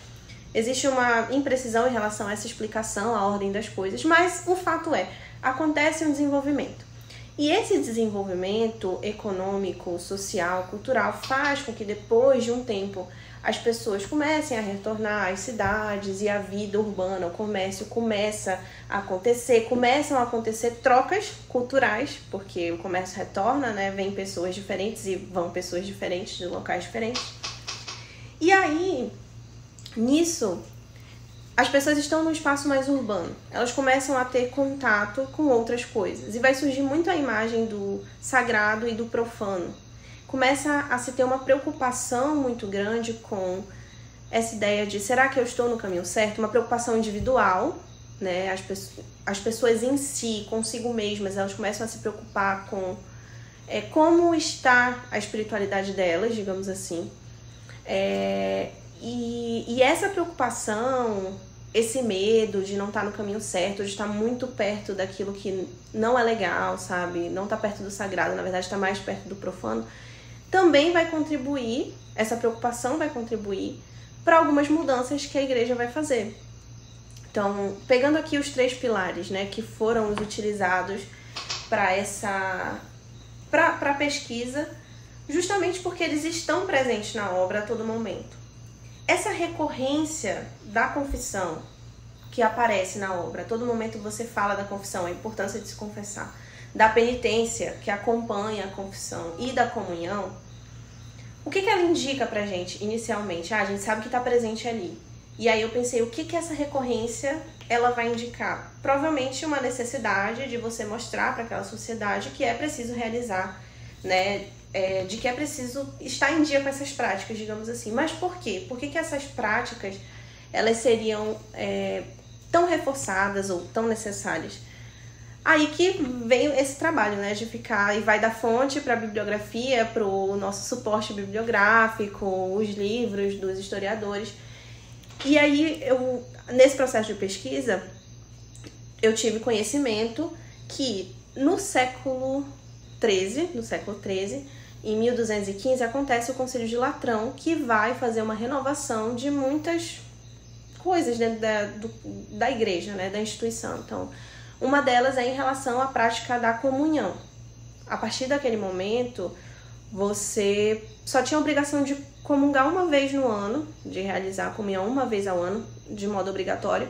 Existe uma imprecisão em relação a essa explicação, a ordem das coisas, mas o fato é, acontece um desenvolvimento. E esse desenvolvimento econômico, social, cultural faz com que depois de um tempo as pessoas comecem a retornar às cidades e a vida urbana, o comércio começa a acontecer, começam a acontecer trocas culturais, porque o comércio retorna, né? Vem pessoas diferentes e vão pessoas diferentes de locais diferentes. E aí, nisso, as pessoas estão num espaço mais urbano, elas começam a ter contato com outras coisas e vai surgir muito a imagem do sagrado e do profano. Começa a se ter uma preocupação muito grande com essa ideia de será que eu estou no caminho certo? Uma preocupação individual, né? As pessoas em si, consigo mesmas, elas começam a se preocupar com como está a espiritualidade delas, digamos assim. E essa preocupação, esse medo de não estar no caminho certo, de estar muito perto daquilo que não é legal, sabe? Não estar perto do sagrado, na verdade está mais perto do profano, também vai contribuir, essa preocupação vai contribuir para algumas mudanças que a igreja vai fazer. Então, pegando aqui os 3 pilares, né, que foram utilizados para a pesquisa, justamente porque eles estão presentes na obra a todo momento. Essa recorrência da confissão que aparece na obra, a todo momento você fala da confissão, a importância de se confessar, da penitência que acompanha a confissão e da comunhão, o que ela indica pra gente inicialmente? A gente sabe que está presente ali. E aí eu pensei, o que essa recorrência ela vai indicar? Provavelmente uma necessidade de você mostrar para aquela sociedade que é preciso realizar, né? De que é preciso estar em dia com essas práticas, digamos assim. Mas por quê? Por que essas práticas elas seriam tão reforçadas ou tão necessárias? Aí que veio esse trabalho, né, de ficar, e vai da fonte para a bibliografia, para o nosso suporte bibliográfico, os livros dos historiadores. E aí, nesse processo de pesquisa, eu tive conhecimento que no século XIII, em 1215, acontece o Concílio de Latrão, que vai fazer uma renovação de muitas coisas dentro da igreja, né, da instituição. Então, uma delas é em relação à prática da comunhão. A partir daquele momento, você só tinha a obrigação de comungar uma vez no ano, de realizar a comunhão uma vez ao ano, de modo obrigatório,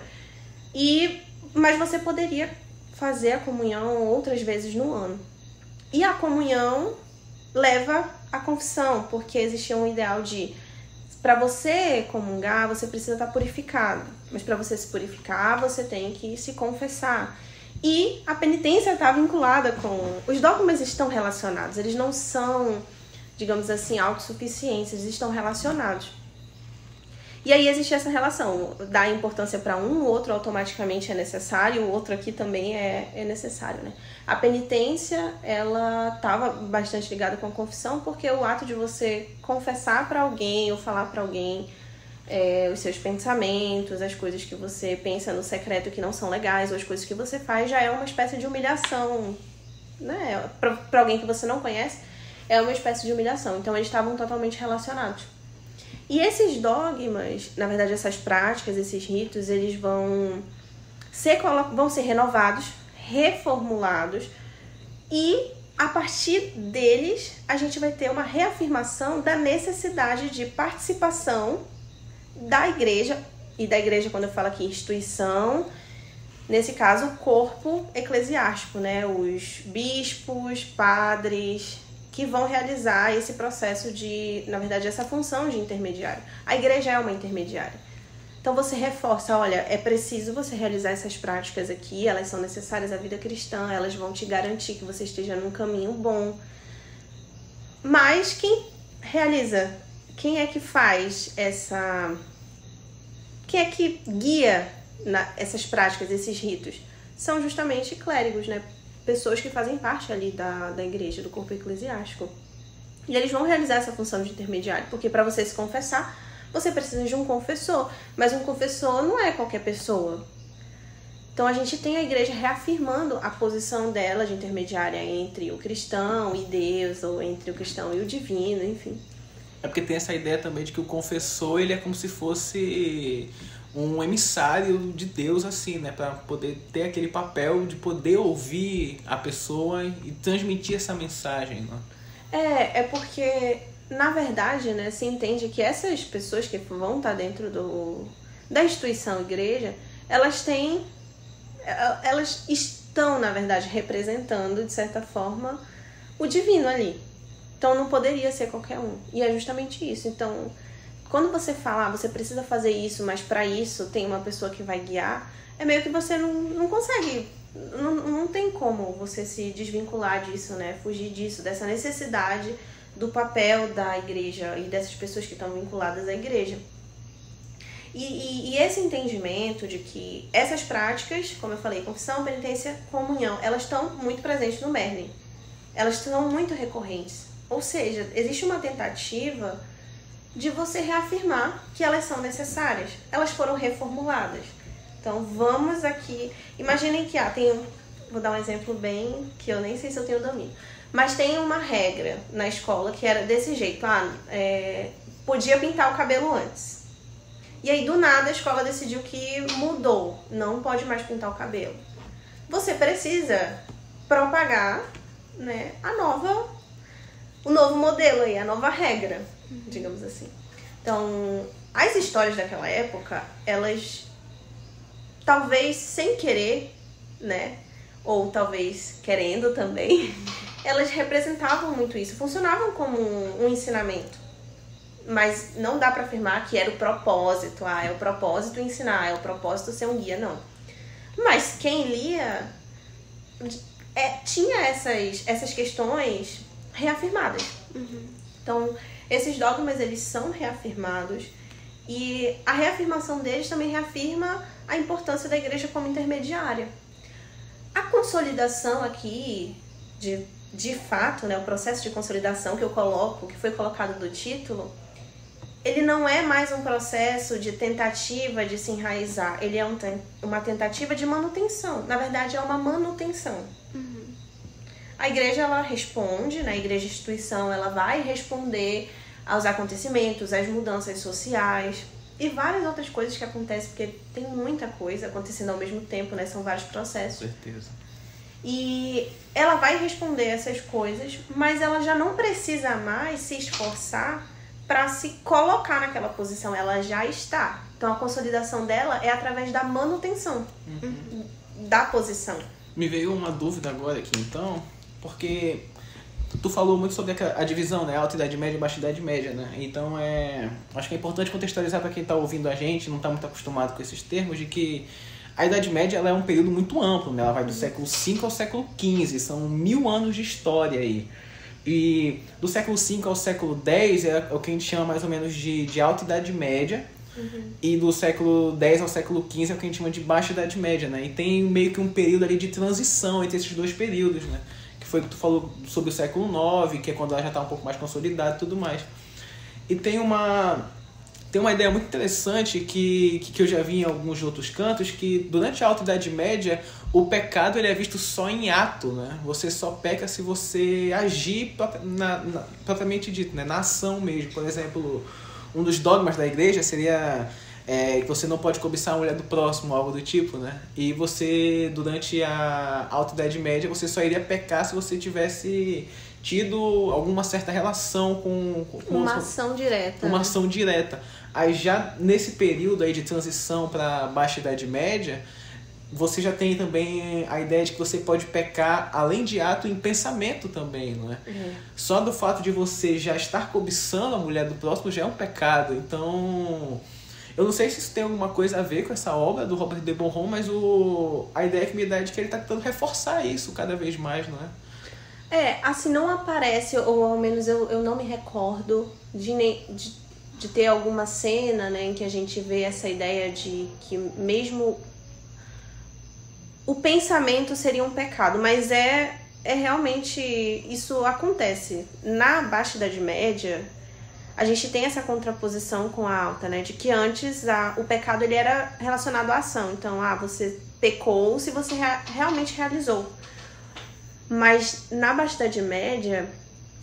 mas você poderia fazer a comunhão outras vezes no ano. E a comunhão leva à confissão, porque existia um ideal de, para você comungar, você precisa estar purificado, mas para você se purificar, você tem que se confessar. E a penitência está vinculada com... Os dogmas estão relacionados, eles não são, digamos assim, autossuficientes, eles estão relacionados. E aí existe essa relação, dar importância para um, o outro automaticamente é necessário, o outro aqui também é necessário, né? A penitência, ela estava bastante ligada com a confissão, porque o ato de você confessar para alguém ou falar para alguém os seus pensamentos, as coisas que você pensa no secreto que não são legais, ou as coisas que você faz, já é uma espécie de humilhação, né? Para alguém que você não conhece, é uma espécie de humilhação. Então eles estavam totalmente relacionados. E esses dogmas, na verdade essas práticas, esses ritos, eles vão ser renovados, reformulados, e a partir deles a gente vai ter uma reafirmação da necessidade de participação da igreja, e da igreja quando eu falo aqui instituição, nesse caso o corpo eclesiástico, né? Os bispos, padres, que vão realizar esse processo de, na verdade, essa função de intermediário. A igreja é uma intermediária. Então você reforça, olha, é preciso você realizar essas práticas aqui, elas são necessárias à vida cristã, elas vão te garantir que você esteja num caminho bom. Mas quem realiza, quem é que faz essa... Quem é que guia essas práticas, esses ritos? São justamente clérigos, né? Pessoas que fazem parte ali da igreja, do corpo eclesiástico. E eles vão realizar essa função de intermediário, porque para você se confessar, você precisa de um confessor. Mas um confessor não é qualquer pessoa. Então a gente tem a igreja reafirmando a posição dela de intermediária entre o cristão e Deus, ou entre o cristão e o divino, enfim. É porque tem essa ideia também de que o confessor, ele é como se fosse um emissário de Deus, assim, né? Para poder ter aquele papel de poder ouvir a pessoa e transmitir essa mensagem, né? É porque na verdade, né, se entende que essas pessoas que vão estar dentro da instituição igreja, elas estão, na verdade, representando, de certa forma, o divino ali. Então não poderia ser qualquer um. E é justamente isso. Então, quando você fala, você precisa fazer isso, mas para isso tem uma pessoa que vai guiar, é meio que você não consegue, não tem como você se desvincular disso, né? Fugir disso, dessa necessidade do papel da igreja e dessas pessoas que estão vinculadas à igreja. E esse entendimento de que essas práticas, como eu falei, confissão, penitência, comunhão, elas estão muito presentes no Merlin. Elas são muito recorrentes. Ou seja, existe uma tentativa de você reafirmar que elas são necessárias. Elas foram reformuladas. Então, vamos aqui... Imaginem que vou dar um exemplo bem que eu nem sei se eu tenho domínio. Mas tem uma regra na escola que era desse jeito. Podia pintar o cabelo antes. E aí, do nada, a escola decidiu que mudou. Não pode mais pintar o cabelo. Você precisa propagar, né, o novo modelo aí, a nova regra, digamos assim. Então, as histórias daquela época, elas, talvez sem querer, né, ou talvez querendo também, elas representavam muito isso, funcionavam como um ensinamento. Mas não dá para afirmar que era o propósito, é o propósito ensinar, é o propósito ser um guia, não. Mas quem lia tinha essas questões reafirmadas. Então, esses dogmas, eles são reafirmados e a reafirmação deles também reafirma a importância da igreja como intermediária. A consolidação aqui, de fato, né, o processo de consolidação que foi colocado do título, ele não é mais um processo de tentativa de se enraizar, ele é uma tentativa de manutenção. Na verdade, é uma manutenção. A igreja, ela responde, né? A igreja instituição, ela vai responder aos acontecimentos, às mudanças sociais e várias outras coisas que acontecem, porque tem muita coisa acontecendo ao mesmo tempo, né? São vários processos. Certeza. E ela vai responder essas coisas, mas ela já não precisa mais se esforçar para se colocar naquela posição, ela já está. Então a consolidação dela é através da manutenção da posição. Me veio uma dúvida agora aqui, então, porque tu falou muito sobre a divisão, né? Alta Idade Média e Baixa Idade Média, né? Então acho que é importante contextualizar para quem está ouvindo a gente, não está muito acostumado com esses termos, de que a Idade Média ela é um período muito amplo, né? Ela vai do século V ao século XV, são 1000 anos de história aí. E do século V ao século X é o que a gente chama mais ou menos de Alta Idade Média. E do século X ao século XV é o que a gente chama de Baixa Idade Média, né? E tem meio que um período ali de transição entre esses dois períodos, né? Que foi o que tu falou sobre o século IX, que é quando ela já está um pouco mais consolidada e tudo mais. E tem uma ideia muito interessante que eu já vi em alguns outros cantos, que durante a Alta Idade Média o pecado ele é visto só em ato, né? Você só peca se você agir propriamente dito, né? Na ação mesmo. Por exemplo, um dos dogmas da igreja seria que você não pode cobiçar a mulher do próximo, algo do tipo, né? E você, durante a Alta Idade Média, você só iria pecar se você tivesse tido alguma certa relação com uma ação direta. Uma ação direta. Aí já nesse período aí de transição para Baixa Idade Média, você já tem também a ideia de que você pode pecar, além de ato, em pensamento também, não é? Só do fato de você já estar cobiçando a mulher do próximo já é um pecado. Então, eu não sei se isso tem alguma coisa a ver com essa obra do Robert de Bonhomme, mas a ideia que me dá é de que ele está tentando reforçar isso cada vez mais, não é? Assim, não aparece, ou ao menos eu não me recordo de ter alguma cena, né, em que a gente vê essa ideia de que mesmo o pensamento seria um pecado, mas realmente isso acontece. Na Baixa Idade Média, a gente tem essa contraposição com a Alta, né, de que antes o pecado ele era relacionado à ação. Então, você pecou se você realmente realizou. Mas na Baixa Idade Média,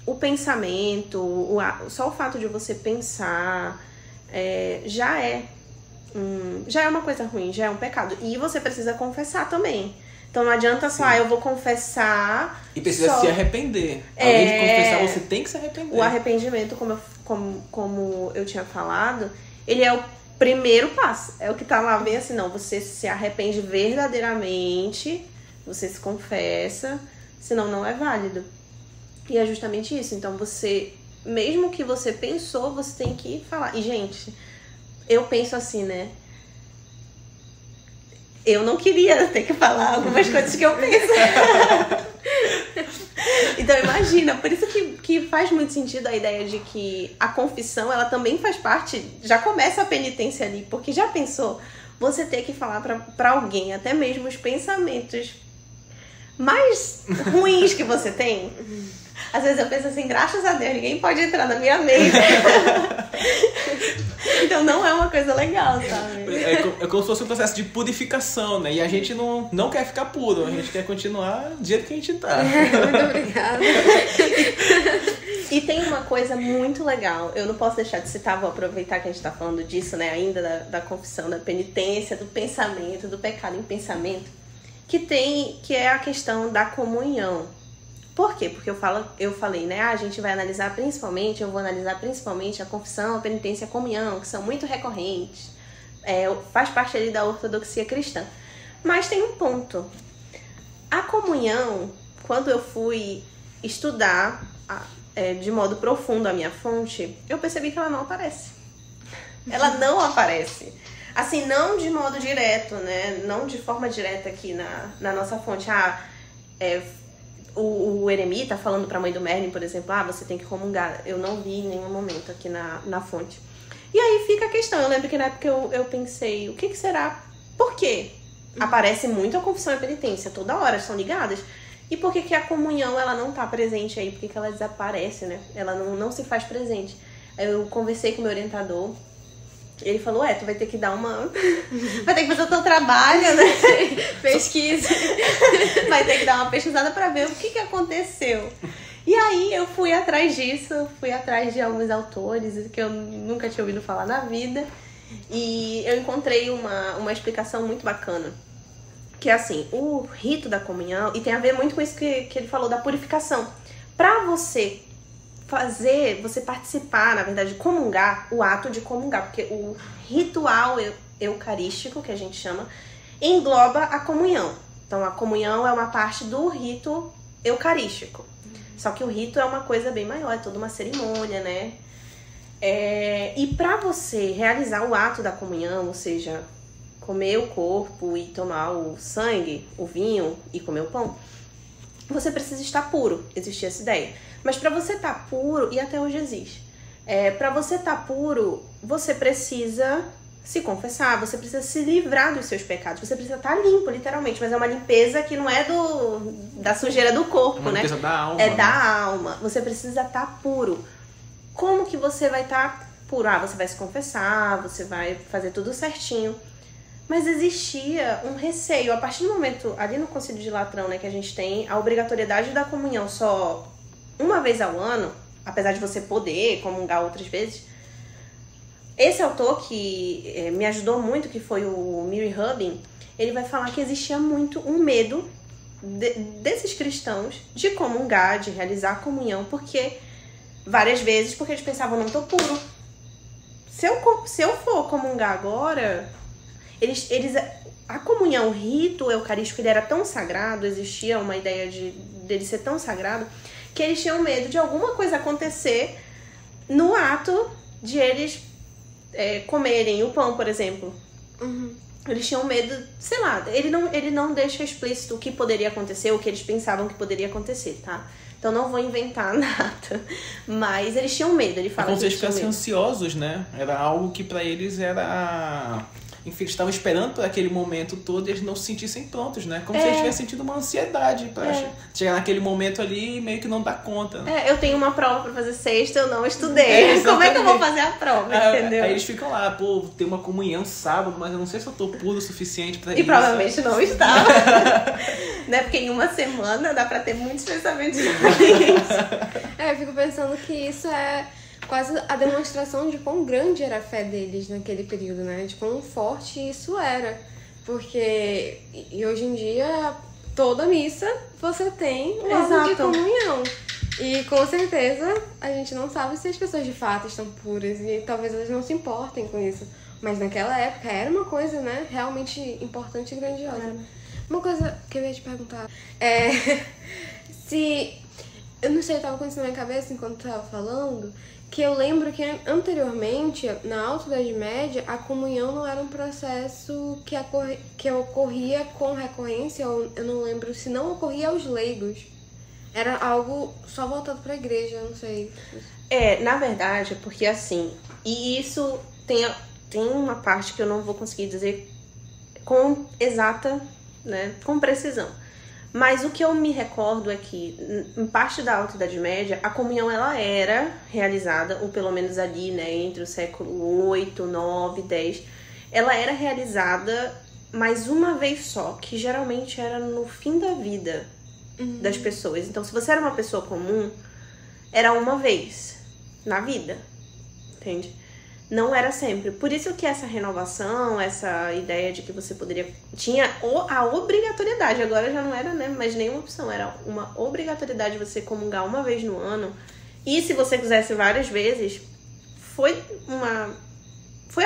o pensamento, só o fato de você pensar já é uma coisa ruim, já é um pecado. E você precisa confessar também. Então não adianta só, eu vou confessar. E precisa só se arrepender. Além de confessar, você tem que se arrepender. O arrependimento, como eu tinha falado, ele é o primeiro passo. É o que tá lá bem assim, não. Você se arrepende verdadeiramente, você se confessa, senão não é válido. E é justamente isso. Então você, mesmo que você pensou, você tem que falar. E, gente, eu penso assim, né? Eu não queria ter que falar algumas coisas que eu penso. Então imagina, por isso que faz muito sentido a ideia de que a confissão, ela também faz parte, já começa a penitência ali, porque já pensou você ter que falar pra alguém, até mesmo os pensamentos mais ruins que você tem? Às vezes eu penso assim, graças a Deus, ninguém pode entrar na minha mente. Então não é uma coisa legal, sabe? É como se fosse um processo de purificação, né? E a gente não quer ficar puro, a gente quer continuar do jeito que a gente tá. Muito obrigada. E tem uma coisa muito legal, eu não posso deixar de citar, vou aproveitar que a gente tá falando disso, né? Ainda da confissão, da penitência, do pensamento, do pecado em pensamento, que é a questão da comunhão. Por quê? Porque eu falei, né? A gente vai analisar principalmente, eu vou analisar principalmente a confissão, a penitência e a comunhão, que são muito recorrentes. Faz parte ali da ortodoxia cristã. Mas tem um ponto. A comunhão, quando eu fui estudar de modo profundo a minha fonte, eu percebi que ela não aparece. Ela não aparece. Assim, não de modo direto, né? Não de forma direta aqui na nossa fonte. O eremita falando pra mãe do Merlin, por exemplo, você tem que comungar. Eu não vi em nenhum momento aqui na fonte. E aí fica a questão. Eu lembro que na época eu pensei, o que será? Por quê? Aparece muito a confissão e a penitência, toda hora, são ligadas. E por que a comunhão ela não tá presente aí? Por que ela desaparece, né? Ela não se faz presente. Aí eu conversei com o meu orientador. Ele falou, tu vai ter que dar uma... vai ter que fazer o teu trabalho, né? Pesquisa. Vai ter que dar uma pesquisada pra ver o que aconteceu. E aí eu fui atrás disso, fui atrás de alguns autores que eu nunca tinha ouvido falar na vida. E eu encontrei uma explicação muito bacana. Que é assim, o rito da comunhão, e tem a ver muito com isso que ele falou da purificação. Pra você participar, na verdade, comungar, o ato de comungar, porque o ritual eucarístico, que a gente chama, engloba a comunhão. Então, a comunhão é uma parte do rito eucarístico. Só que o rito é uma coisa bem maior, é toda uma cerimônia, né? E para você realizar o ato da comunhão, ou seja, comer o corpo e tomar o sangue, o vinho e comer o pão, você precisa estar puro. Existia essa ideia. Mas para você estar puro, e até hoje existe, para você estar puro, você precisa se confessar, você precisa se livrar dos seus pecados, você precisa estar limpo, literalmente, mas é uma limpeza que não é da sujeira do corpo, uma né? limpeza da alma. É da alma, você precisa estar puro. Como que você vai estar puro? Você vai se confessar, você vai fazer tudo certinho. Mas existia um receio, a partir do momento, ali no Concílio de Latrão, né, que a gente tem a obrigatoriedade da comunhão só uma vez ao ano, apesar de você poder comungar outras vezes. Esse autor que me ajudou muito, que foi o Miri Rubin, ele vai falar que existia muito um medo desses cristãos de comungar, de realizar a comunhão, porque várias vezes, porque eles pensavam, não tô puro. Se eu for comungar agora, a comunhão, o rito eucarístico, ele era tão sagrado, existia uma ideia dele ser tão sagrado, que eles tinham medo de alguma coisa acontecer no ato de eles comerem o pão, por exemplo. Uhum. Eles tinham medo, sei lá, ele não deixa explícito o que poderia acontecer, o que eles pensavam que poderia acontecer, tá? Então não vou inventar nada. Mas eles tinham medo, ele fala como que se eles eles tinham ficassem medo. ansiosos, né? Era algo que pra eles era... Enfim, eles estavam esperando por aquele momento todo e eles não se sentissem prontos, né? Como se eles tivessem sentido uma ansiedade pra chegar naquele momento ali e meio que não dar conta, né? Eu tenho uma prova pra fazer sexta, eu não estudei. Como é que eu vou fazer a prova, entendeu? Aí eles ficam lá, tem uma comunhão sábado, mas eu não sei se eu tô puro o suficiente pra isso. E provavelmente não estava. Né? Porque em uma semana dá pra ter muitos pensamentos diferentes. Eu fico pensando que isso é quase a demonstração de quão grande era a fé deles naquele período, né? De quão forte isso era. Porque e hoje em dia toda missa você tem o ato de comunhão. E com certeza a gente não sabe se as pessoas de fato estão puras e talvez elas não se importem com isso. Mas naquela época era uma coisa, né, realmente importante e grandiosa. Uma coisa que eu ia te perguntar é se... Eu não sei, eu tava com isso na minha cabeça enquanto eu tava falando, que eu lembro que anteriormente, na Alta Idade Média, a comunhão não era um processo que ocorria com recorrência, ou eu não lembro se não ocorria aos leigos. Era algo só voltado pra igreja, não sei. Na verdade, porque assim, e isso tem uma parte que eu não vou conseguir dizer com exata, né, com precisão. Mas o que eu me recordo é que, em parte da Alta Idade Média, a comunhão ela era realizada, ou pelo menos ali, né, entre o século 8, 9, 10, ela era realizada mais uma vez só, que geralmente era no fim da vida das pessoas. Então, se você era uma pessoa comum, era uma vez na vida, entende? Não era sempre. Por isso que essa renovação, essa ideia de que você poderia... Tinha a obrigatoriedade, agora já não era, né, mais nenhuma opção, era uma obrigatoriedade você comungar uma vez no ano. E se você quisesse várias vezes, foi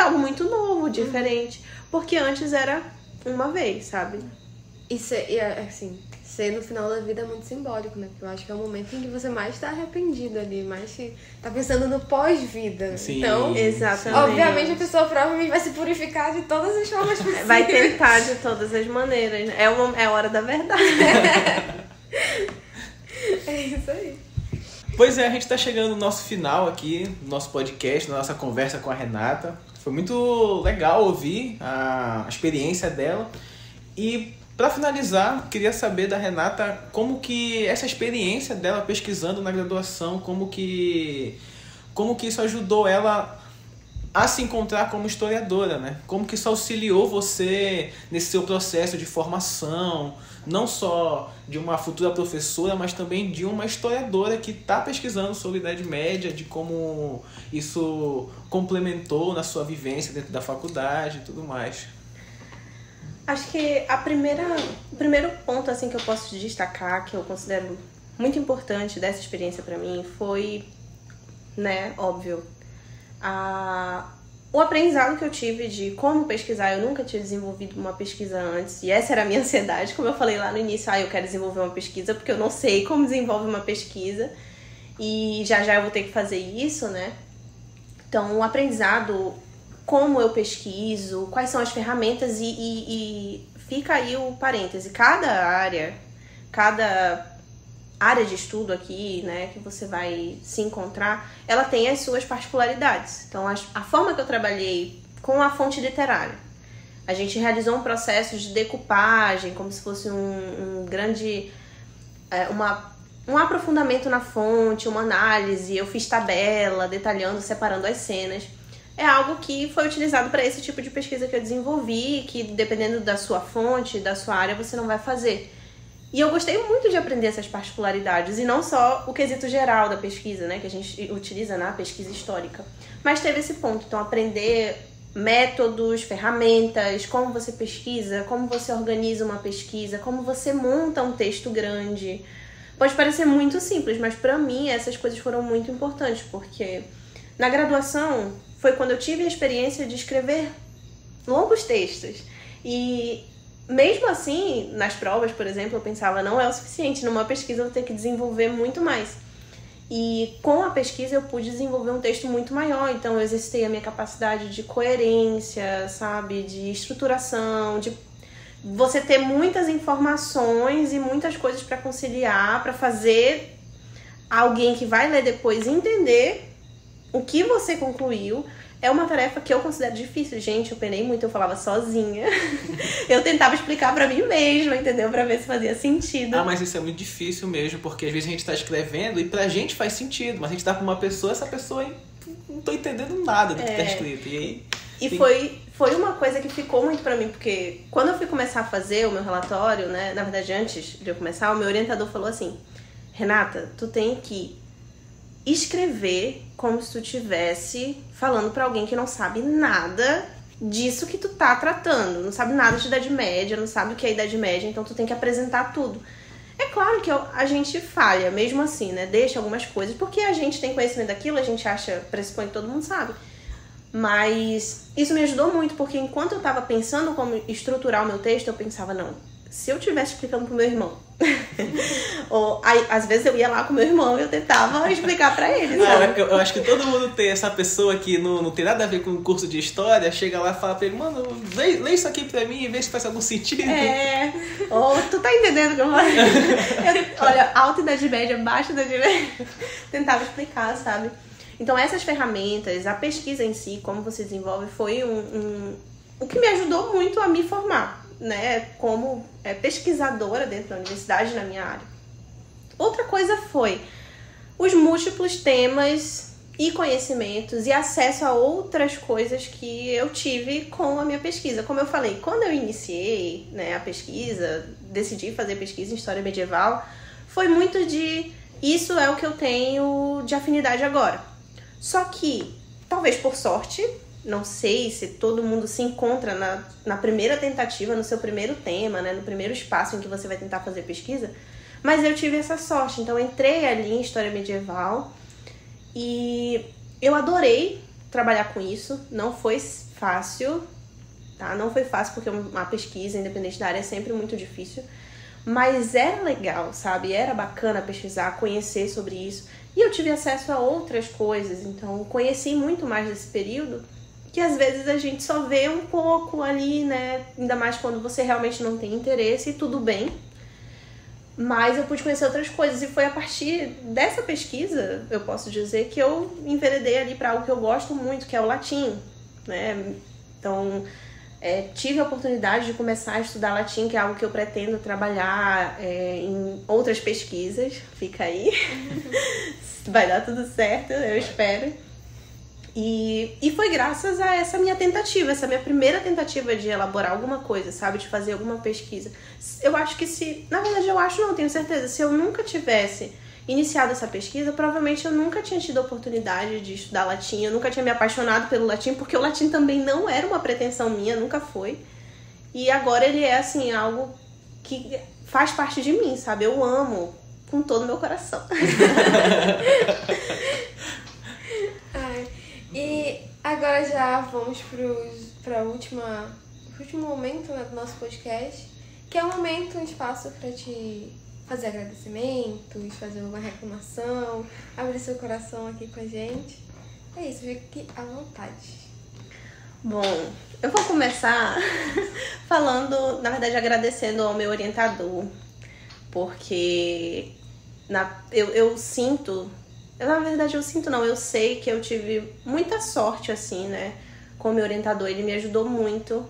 algo muito novo, diferente. Porque antes era uma vez, sabe? Isso é, assim... Ser no final da vida é muito simbólico, né? Porque eu acho que é o momento em que você mais tá arrependido ali, mais que tá pensando no pós-vida. Sim, então, exatamente. Obviamente a pessoa provavelmente vai se purificar de todas as formas possíveis. Vai tentar de todas as maneiras. É a hora da verdade. É isso aí. Pois é, a gente tá chegando no nosso final aqui, no nosso podcast, na nossa conversa com a Renata. Foi muito legal ouvir a experiência dela. E para finalizar, queria saber da Renata como que essa experiência dela pesquisando na graduação, como que isso ajudou ela a se encontrar como historiadora, né? Como que isso auxiliou você nesse seu processo de formação, não só de uma futura professora, mas também de uma historiadora que está pesquisando sobre a Idade Média, de como isso complementou na sua vivência dentro da faculdade e tudo mais. Acho que o primeiro ponto assim que eu posso destacar, que eu considero muito importante dessa experiência para mim, foi, né, óbvio, o aprendizado que eu tive de como pesquisar. Eu nunca tinha desenvolvido uma pesquisa antes, e essa era a minha ansiedade, como eu falei lá no início, eu quero desenvolver uma pesquisa porque eu não sei como desenvolve uma pesquisa, e já eu vou ter que fazer isso, né? Então, o aprendizado, como eu pesquiso, quais são as ferramentas e fica aí o parêntese. Cada área de estudo aqui, né, que você vai se encontrar, ela tem as suas particularidades. Então, a forma que eu trabalhei com a fonte literária, a gente realizou um processo de decupagem, como se fosse um grande... um aprofundamento na fonte, uma análise. Eu fiz tabela, detalhando, separando as cenas. É algo que foi utilizado para esse tipo de pesquisa que eu desenvolvi, que dependendo da sua fonte, da sua área, você não vai fazer. E eu gostei muito de aprender essas particularidades, e não só o quesito geral da pesquisa, né, que a gente utiliza na pesquisa histórica. Mas teve esse ponto, então aprender métodos, ferramentas, como você pesquisa, como você organiza uma pesquisa, como você monta um texto grande. Pode parecer muito simples, mas para mim essas coisas foram muito importantes, porque na graduação foi quando eu tive a experiência de escrever longos textos. E mesmo assim, nas provas, por exemplo, eu pensava, não é o suficiente, numa pesquisa eu vou ter que desenvolver muito mais. E com a pesquisa eu pude desenvolver um texto muito maior, então eu exercitei a minha capacidade de coerência, sabe, de estruturação, de você ter muitas informações e muitas coisas para conciliar, para fazer alguém que vai ler depois entender o que você concluiu. É uma tarefa que eu considero difícil. Gente, eu penei muito, eu falava sozinha. Eu tentava explicar pra mim mesma, entendeu? Pra ver se fazia sentido. Mas isso é muito difícil mesmo, porque às vezes a gente tá escrevendo e pra gente faz sentido, mas a gente dá pra uma pessoa, essa pessoa não tô entendendo nada do que tá escrito. Foi uma coisa que ficou muito pra mim, porque quando eu fui começar a fazer o meu relatório, né, na verdade antes de eu começar, o meu orientador falou assim: Renata, tu tem que escrever como se tu estivesse falando pra alguém que não sabe nada disso que tu tá tratando. Não sabe nada de Idade Média, não sabe o que é Idade Média, então tu tem que apresentar tudo. É claro que a gente falha, mesmo assim, né? Deixa algumas coisas, porque a gente tem conhecimento daquilo, a gente pressupõe que todo mundo sabe. Mas isso me ajudou muito, porque enquanto eu tava pensando como estruturar o meu texto, eu pensava, não, se eu estivesse explicando pro meu irmão, ou aí, às vezes eu ia lá com meu irmão e eu tentava explicar pra ele, sabe? Eu acho que todo mundo tem essa pessoa que não tem nada a ver com o curso de história, chega lá e fala pra ele, mano, lê isso aqui pra mim e vê se faz algum sentido. Ou tu tá entendendo o que eu falei? Olha, alta Idade Média, baixa Idade Média, tentava explicar, sabe? Então essas ferramentas, a pesquisa em si, como você desenvolve, foi o que me ajudou muito a me formar, né, como pesquisadora dentro da universidade na minha área. Outra coisa foi os múltiplos temas e conhecimentos e acesso a outras coisas que eu tive com a minha pesquisa. Como eu falei, quando eu iniciei, né, a pesquisa, decidi fazer pesquisa em História Medieval, foi muito de isso é o que eu tenho de afinidade agora. Só que, talvez por sorte, não sei se todo mundo se encontra na primeira tentativa, no seu primeiro tema, né, no primeiro espaço em que você vai tentar fazer pesquisa, mas eu tive essa sorte. Então, eu entrei ali em História Medieval e eu adorei trabalhar com isso. Não foi fácil, tá? Não foi fácil porque uma pesquisa, independente da área, é sempre muito difícil. Mas era legal, sabe? Era bacana pesquisar, conhecer sobre isso. E eu tive acesso a outras coisas, então conheci muito mais desse período, que às vezes a gente só vê um pouco ali, né? Ainda mais quando você realmente não tem interesse, e tudo bem. Mas eu pude conhecer outras coisas, e foi a partir dessa pesquisa, eu posso dizer, que eu enveredei ali para algo que eu gosto muito, que é o latim, né? Então, tive a oportunidade de começar a estudar latim, que é algo que eu pretendo trabalhar em outras pesquisas. Fica aí. Vai dar tudo certo, eu espero. E foi graças a essa minha tentativa, essa minha primeira tentativa de elaborar alguma coisa, sabe? De fazer alguma pesquisa. Eu acho que na verdade eu acho, não tenho certeza, se eu nunca tivesse iniciado essa pesquisa, provavelmente eu nunca tinha tido a oportunidade de estudar latim, eu nunca tinha me apaixonado pelo latim, porque o latim também não era uma pretensão minha, nunca foi. E agora ele é, assim, algo que faz parte de mim, sabe? Eu amo com todo o meu coração. E agora já vamos para o último momento, né, do nosso podcast, que é um momento, um espaço para te fazer agradecimentos, fazer uma reclamação, abrir seu coração aqui com a gente. É isso, fique à vontade. Bom, eu vou começar falando, na verdade, agradecendo ao meu orientador, porque eu sinto, na verdade eu sinto não, eu sei que eu tive muita sorte, assim, né, com o meu orientador, ele me ajudou muito.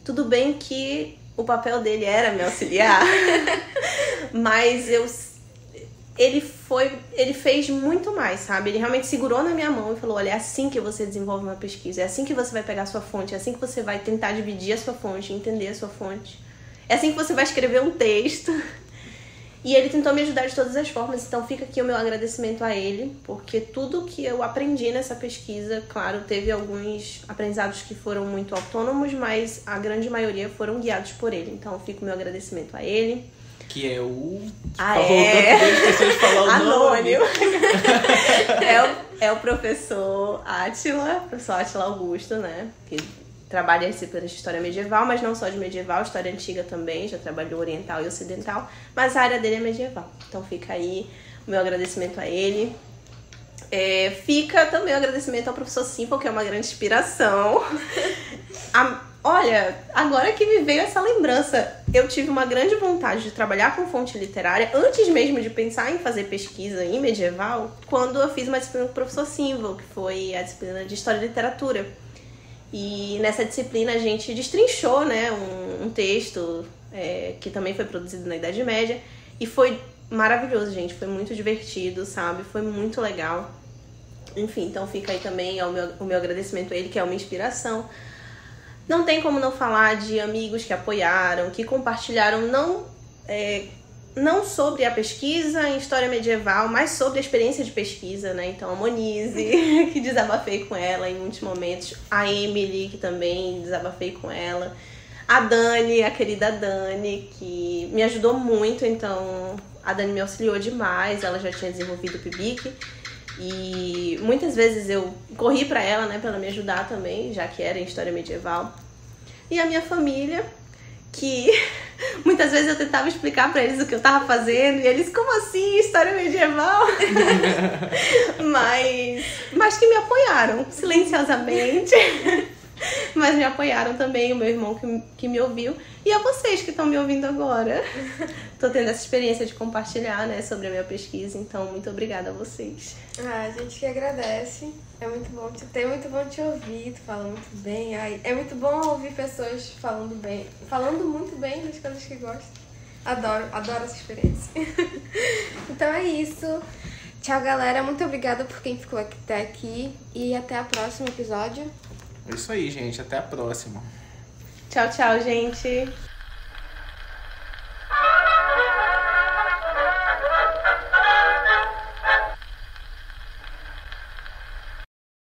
Tudo bem que o papel dele era me auxiliar, mas ele fez muito mais, sabe? Ele realmente segurou na minha mão e falou, olha, é assim que você desenvolve uma pesquisa, é assim que você vai pegar a sua fonte, é assim que você vai tentar dividir a sua fonte, entender a sua fonte, é assim que você vai escrever um texto. E ele tentou me ajudar de todas as formas, então fica aqui o meu agradecimento a ele, porque tudo que eu aprendi nessa pesquisa, claro, teve alguns aprendizados que foram muito autônomos, mas a grande maioria foram guiados por ele, então fica o meu agradecimento a ele. Que é o... Esqueci de falar o Anônimo. É o professor Átila Augusto, né, que trabalha em disciplinas de história medieval, mas não só de medieval, história antiga também, já trabalhou oriental e ocidental, mas a área dele é medieval. Então fica aí o meu agradecimento a ele. Fica também o agradecimento ao professor Simple, que é uma grande inspiração. Olha, agora que me veio essa lembrança, eu tive uma grande vontade de trabalhar com fonte literária, antes mesmo de pensar em fazer pesquisa em medieval, quando eu fiz uma disciplina com o professor Simple, que foi a disciplina de História e Literatura. E nessa disciplina a gente destrinchou, né, um texto que também foi produzido na Idade Média. E foi maravilhoso, gente. Foi muito divertido, sabe? Foi muito legal. Enfim, então fica aí também o meu agradecimento a ele, que é uma inspiração. Não tem como não falar de amigos que apoiaram, que compartilharam, não não sobre a pesquisa em história medieval, mas sobre a experiência de pesquisa, né? Então, a Monize, que desabafei com ela em muitos momentos. A Emily, que também desabafei com ela. A Dani, a querida Dani, que me ajudou muito. Então, a Dani me auxiliou demais. Ela já tinha desenvolvido o PIBIC. E muitas vezes eu corri pra ela, né? Pra ela me ajudar também, já que era em história medieval. E a minha família, que muitas vezes eu tentava explicar pra eles o que eu tava fazendo, e eles, como assim, história medieval? mas que me apoiaram silenciosamente, mas me apoiaram também, o meu irmão que me ouviu, e a vocês que estão me ouvindo agora. Tô tendo essa experiência de compartilhar, né, sobre a minha pesquisa, então muito obrigada a vocês. A gente que agradece. É muito bom te ouvir, tu fala muito bem. Ai, é muito bom ouvir pessoas falando muito bem das coisas que gostam. Adoro essa experiência. Então é isso. Tchau, galera. Muito obrigada por quem ficou até aqui. E até o próximo episódio. É isso aí, gente. Até a próxima. Tchau, tchau, gente.